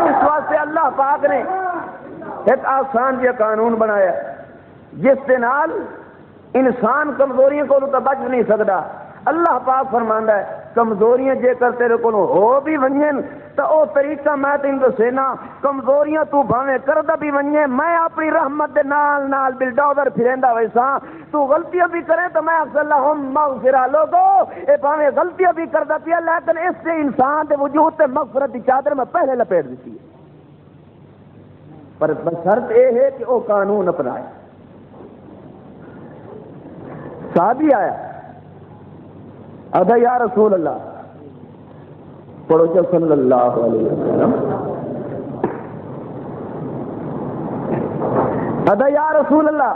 اس واسطے اللہ پاک نے ایک آسان جہا قانون بنایا جس کے نال انسان کمزوریاں کو تو بچ نہیں سکتا۔ اللہ پاک فرماندا ہے کمزوریاں جے کر تیرے کو ہو بھی ونجن تو او طریقہ میں تین دسینا، کمزوریاں تو بھاویں کردا بھی ونجے میں اپنی رحمت دے نال نال بلڈوزر پھریندا ویسا، تو غلطیاں بھی کرے تو میں اکثر اللہم مغفرہ لوگو اے بھاویں غلطیاں بھی کردا پیا لیکن اس سے انسان دے وجود تے مغفرت دی چادر میں پہلے لپیٹ دیتی ہے، پر شرط اے ہے کہ او قانون اپنائے۔ صحابی آیا ادا یا رسول اللہ، پڑھو جو صلی اللہ علیہ وسلم، ادا یا رسول اللہ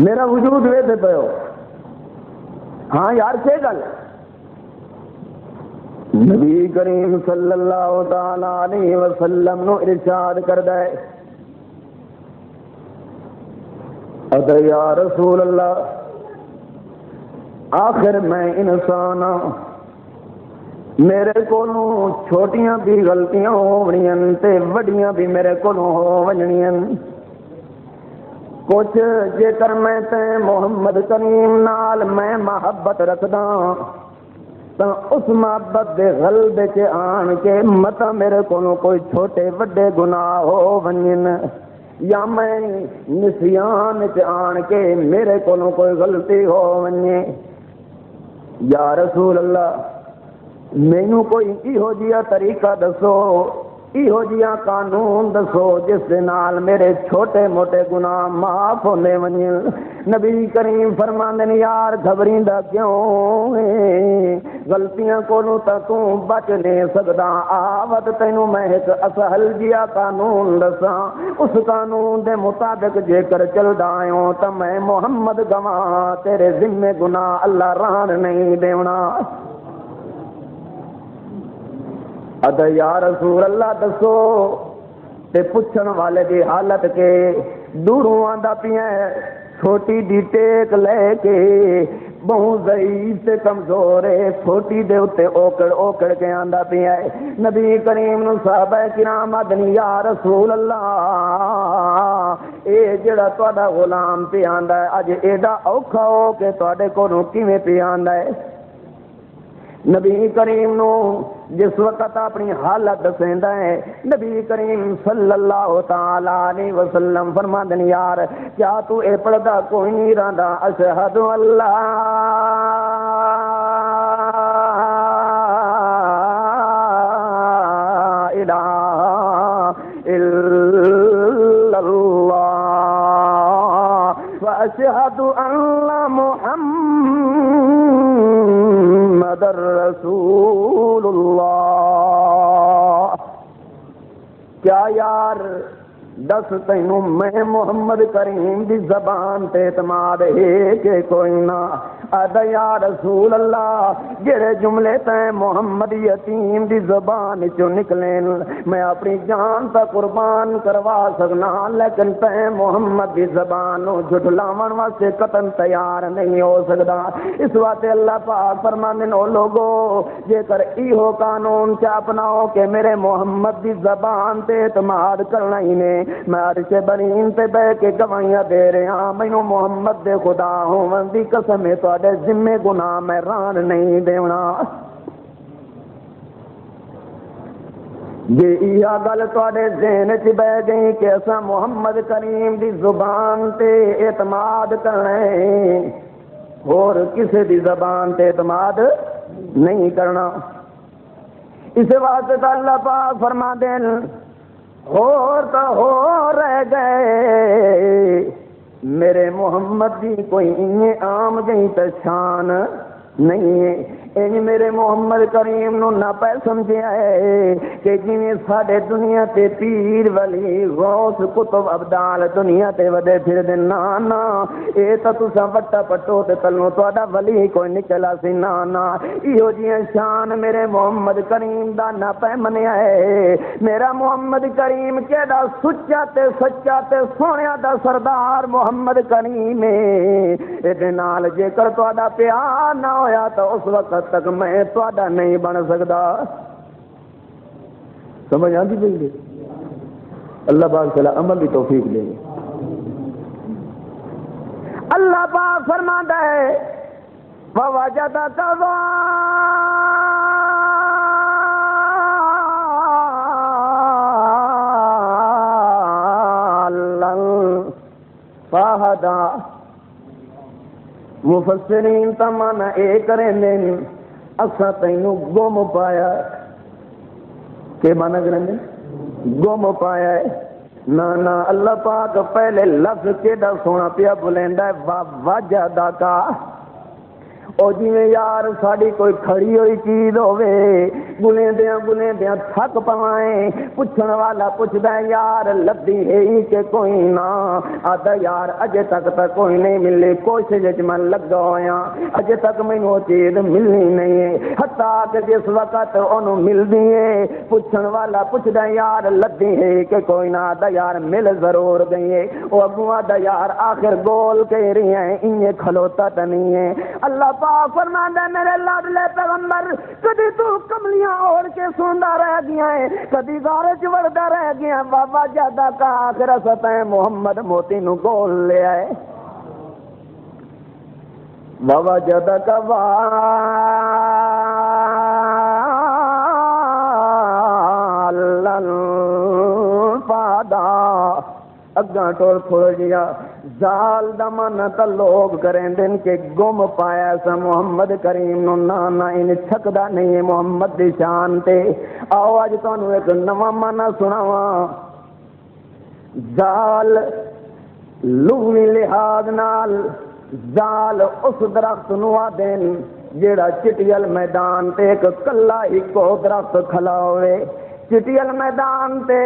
میرا وجود وے دے پہو، ہاں یار کے گل؟ نبی کریم صلی اللہ تعالی علیہ وسلم نو ارشاد کردا ہے ادا یا رسول اللہ آخر میں انسان ہاں، میرے کولوں چھوٹیاں بھی غلطیاں ہونیاں تے وڈیاں بھی میرے کولوں ہو ونجنیاں، کچھ جے کر میں تے محمد کریم نال میں محبت رکھدا تو اس محبت دے غلبے چ آن کے متا میرے کولوں کوئی چھوٹے وڈے گناہ ہو ونجن، یا میں نسیان چ آن کے میرے کولوں کوئی غلطی ہو ونجے، یا رسول اللہ مینوں کوئی ایہو جیا طریقہ دسو، ایہو جیا قانون دسو جس دے نال میرے چھوٹے موٹے گناہ معاف ہونے ونجن۔ نبی کریم فرماندے نے یار گھبریندا کیوں ہے، غلطیاں کولوں تا تو بچ نہیں سکدا، آوت تینوں میں ایک اسہل جیا قانون دساں، اس قانون دے مطابق جے کر چلدا آئوں تا میں محمد گواہ تیرے ذمے گناہ اللہ رہن نہیں دیونا۔ ادا یا رسول اللہ دسو تے پوچھن والے دی حالت کے دوروں آندا پیا چھوٹی دی ٹیک لے کے بہت ضعیف تے کمزور ہے، چھوٹی دے اوتے اوکڑ کے آندا پیا ہے، نبی کریم نو صحابہ کرام آدھن یا رسول اللہ اے جڑا تہاڈا غلام پہ آندا ہے اج ایڈا اوکھا ہو کے تہاڈے کولوں کیویں پہ آندا ہے؟ نبی کریم نو جس وقت اپنی حالت دسیندا ہے نبی کریم صلی اللہ تعالی علیہ وسلم فرماندے نے یار کیا تو اے پڑھدا کوئی نہیں رہندا اشہد اللہ الہ الا اللہ واشہد ان محمد رسول اللہ۔ کیا یار دس تینوں میں محمد کریم دی زبان تے اعتماد ہے کہ کوئی نہ؟ ادا یا رسول اللہ جڑے جملے تے محمد یتیم دی زبان چوں نکلین میں اپنی جان تا قربان کروا سکنا، لیکن تے محمد دی زبان نو جھٹلاون واسطے قطن تیار نہیں ہو سکدا۔ اس واسطے اللہ پاک فرماندے نے او لوگو جے کر ایہو قانون چ اپناؤ کہ میرے محمد دی زبان تے اعتماد کرنا ہی نے، میں عرش برین تے بیٹھ کے گواہیاں دے رہا مینوں محمد دے خدا ہون دی قسم ہے تواڈے ذمے گناہ میں ران نہیں دینا۔ جے یہ گل تواڈے ذہن چ بہ گئی کہ اساں محمد کریم دی زبان تے اعتماد کرنا ہے، اور کسے دی زبان تے اعتماد نہیں کرنا، اس واسطے تو اللہ پاک فرما دین اور تو ہو رہ گئے میرے محمد دی کوئی عام جہی پہچان نہیں ہے۔ میرے محمد کریم نو نہ پہ سمجھیا ہے کہ جویں ساڈے دنیا تے پیر ولی غوث کتب ابدال دنیا تے ودے پھر دے نا نا اے تا تساں وٹا پٹو تے تلو تہاڈا ولی کوئی نکلا سی نا نا، ایہو جیاں شان میرے محمد کریم دا نہ پہ منیا ہے۔ میرا محمد کریم کیڑا سچا تے سچا تے سونیا دا سردار محمد کریم ہے، اے دے نال جے کر تہاڈا پیار نہ ہویا تو اس وقت تک میں تہاڈا نہیں بن سکدا۔ سمجھ آندی پئی؟ اللہ پاک تعالی عمل کی توفیق دے۔ اللہ پاک فرماتا ہے وَوَجَدَكَ ضَالًّا فَهَدَىٰ۔ مفسرین تمانا اے کریں دیں اسا تینوں گم پایا، کہ مانا کریں دیں گم پایا ہے نا نا۔ اللہ پاک پہلے لفظ کیڑا سونا پیا بلیندا ہے وَوَجَدَكَ، او جویں یار ساڈی کوئی کھڑی ہوئی چیز ہوے گلیندیاں تھک پوائیں، پوچھن والا پوچھدا ہے یار لبھی ہے کہ کوئی نہ، آدا یار اجے تک کوئی نہیں ملی، کوشش وچ میں لگا ہویا اجے تک مینوں چیز ملنی نہیں ہے، حتیٰ کہ جس وقت اونوں ملدی ہے پوچھن والا پوچھدا ہے یار لبھی ہے کہ کوئی نہ، آدا یار مل ضرور گئی ہے، او اگوں آدا یار آخر گول کہہ رہی ہیں انہیں کھلوتا تو نہیں ہے۔ اللہ پاک فرماندا ہے میرے لاڈلے پیغمبر کدی تو کملیاں اوڑھ کے سوندا رہ گیا ہے، کدی غارے چ وڑدا رہ گیا، بابا جادا کا آخر ستیں محمد موتی نو گول لے آئے۔ بابا جادا کا والن فادا اگاں ٹور تھوڑا جیا زال دمن تا لوگ کریں دن کے گم پایا سا محمد کریم نو نانا ان چھکدا نہیں ہے محمد دی شان تے۔ آؤ اج تانوں ایک نواں مانا سناواں۔ زال لغوی لحاظ نال زال اس درخت نو آدن جیڑا چٹیل میدان تے ایک کلا اکو درخت کھلا ہوئے، چٹیل میدان تے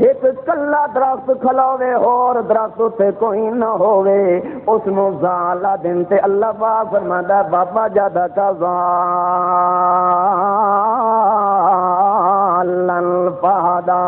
ایک کلا درخت کھلاوے اور درخت تے کوئی نہ ہووے، اس نو زال دن تے اللہ پاک فرماتا ہے بابا جادا کا زالن فہدا۔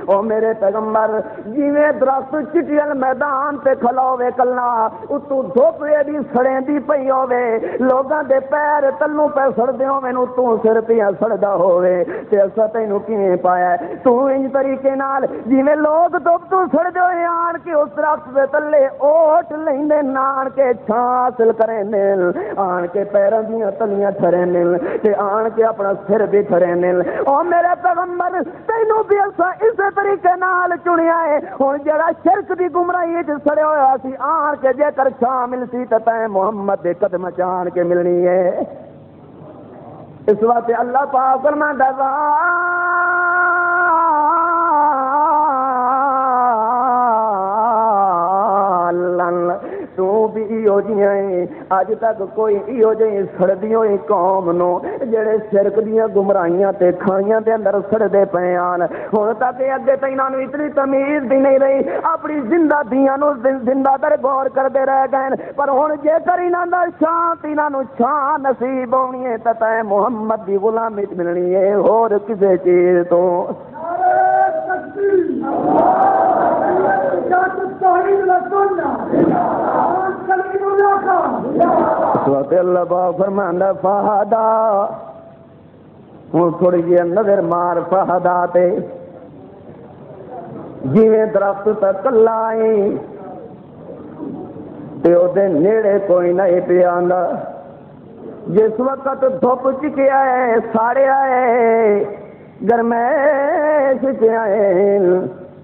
او میرے پیغمبر جویں درخت چٹیل میدان تے کھلاوے کلا اتو دھوپ ایڈی سڑیں دی پئی ہووے، لوگاں دے پیر تلوں پہ سڑدے ہووے اتو سر پیا سڑدا ہووے، تے اسا تینوں کیویں پایا تو ان طریقے نال جویں لوگ دھوپ تو سڑدے ہوئے آن کے اس درخت دے تلے اوٹ لیندے آن کے چھاں حاصل کریں دل، آن کے پیراں دیاں تلیاں ٹھریں دل تے آن کے اپنا سر بھی ٹھریں دل۔ او میرے پیغمبر تینوں بھی اسا اسی طریقے نال چنیا ہے، ہن جڑا شرک دی گمراہی وچ سڑیا ہویا سی آن کے جے کر چھاں ملسی تے تے محمد دے قدم چان کے ملنی ہے۔ اس واسطے اللہ پاک فرماندا تو بھی ایو جیاں اج تک کوئی ایو جہی سڑدی ہوئی قوم نو جڑے شرک دیاں گمراہیاں تے کھائیاں دے اندر سڑدے پے آن، ہن تک اگے تے انہاں نوں اتنی تمیز بھی نہیں رہی، اپنی زندہ دیاں نوں زندہ در غور کردے رہ گئے، پر ہن جے کر انہاں دا شان انہاں نوں شان نصیب ہونی ہے تے محمد دی غلامی ملنی ہے اور کسے چیز تو۔ اللہ پاک فرماندا فہدا، ہن تھوڑی جی نظر مار فہدا تے جویں درخت تے کلا آئی تے او دے نیڑے کوئی نہیں پیا آندا، جس وقت دھوپ چکیا ہے ساڑیا ہے گرمیش چائے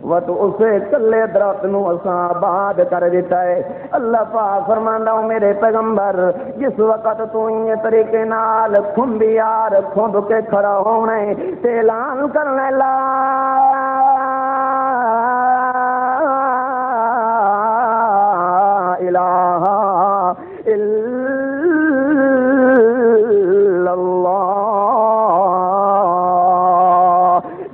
وہ تو اسے کلے درخت نو اساں آباد کر دیتا ہے۔ اللہ پاک فرماندا ہوں میرے پیغمبر جس وقت تو یہ طریقے نال کھمبی یار کھمب کے کھڑا ہونا ہے تے اعلان کرنے لا الہ الا اللہ،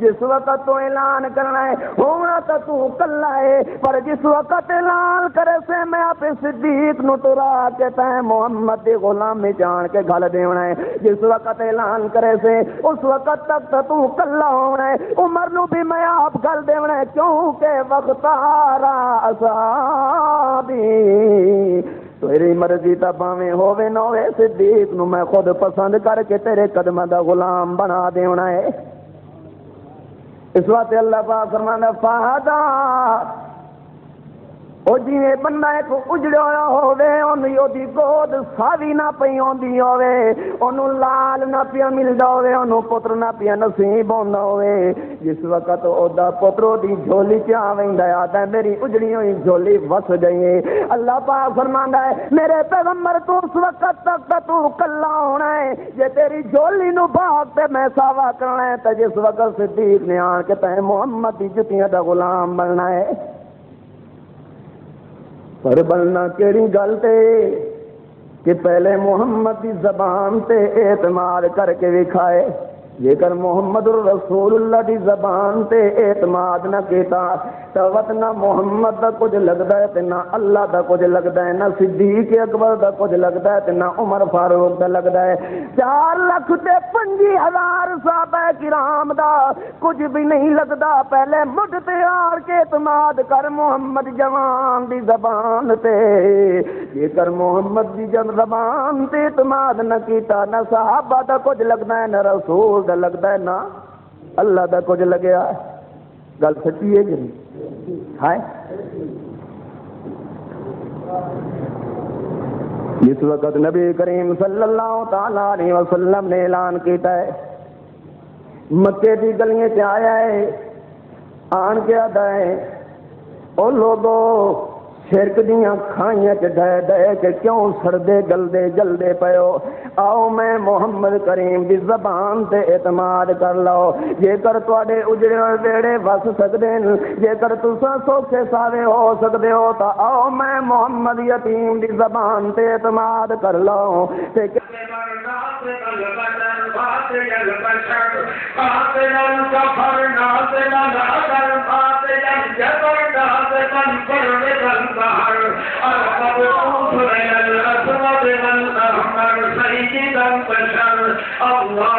جس وقت تو اعلان کرنا ہے ہونا تو کلا ہے، پر جس وقت اعلان کرے سے میں آپ صدیق نو ٹرا کے تے محمد دی غلامی جان کے گل دینا ہے، جس وقت اعلان کرے سے اس وقت تک تو کلا ہونا ہے، عمر نو بھی میں آپ گل دینا ہے کیونکہ وقت آرا اصحابی تیری مرضی تا باویں ہووے نہ ہووے صدیق نو میں خود پسند کر کے تیرے قدماں دا غلام بنا دینا ہے۔ اس واسطے اللہ پاک فرماندا فہدا او جویں بندہ ایک اجڑیا ہویا ہووے اونوں اودی گود ساوی نہ پئی ہوندی ہووے، اونوں لال نہ پیا ملدا ہووے، اونوں پتر نہ پیا نصیب ہوندا ہووے، جس وقت اودا پتر دی جھولی چ آویندا ہے آندا میری اجڑی ہوئی جھولی وس گئی ہے۔ اللہ پاک فرماندا ہے میرے پیغمبر تو اس وقت تک تو کلا ہونا ہے، جے تیری جھولی نو بھاگ تے میں ساوا کرنا ہے تے جس وقت صدیق نے آن کے تے محمد دی جتیاں دا غلام بننا ہے۔ پر بننا کیڑی گل تے کہ پہلے محمد دی زبان تے اعتماد کر کے وکھائے، جے کر محمد رسول اللہ دی زبان تے اعتماد نہ کیتا تو وقت نہ محمد دا کچھ لگدا ہے تے نہ اللہ دا کچھ لگدا ہے، نہ صدیق اکبر دا کچھ لگدا ہے تے نہ عمر فاروق دا لگدا ہے، 4,25,000 صحابہ کرام دا کچھ بھی نہیں لگدا۔ پہلے مجھ تے آر کے اعتماد کر محمد جوان دی زبان تے، جے کر محمد دی زبان تے اعتماد نہ کیتا نہ صحابہ دا کچھ لگدا ہے نہ رسول دا لگدا ہے نہ اللہ دا کچھ لگیا۔ گل سچی ہے کہ نہیں؟ ہے جس وقت نبی کریم صلی اللہ تعالی علیہ وسلم نے اعلان کیتا ہے مکے دی گلیاں تے آیا ہے آن کے آدا ہے او لوگو شرک دیاں کھائیاں چ ڈے ڈے کے کیوں سڑدے گلدے جلدے پیو، آؤ میں محمد کریم دی زبان تے اعتماد کر لو، جے کر تواڈے اجڑے ہوئے بیڑے وس سکدے ہیں، جے کر تساں سوکھے ساوے ہو سکدے ہو تا آؤ میں محمد یتیم دی زبان تے اعتماد کر لو تے اللہ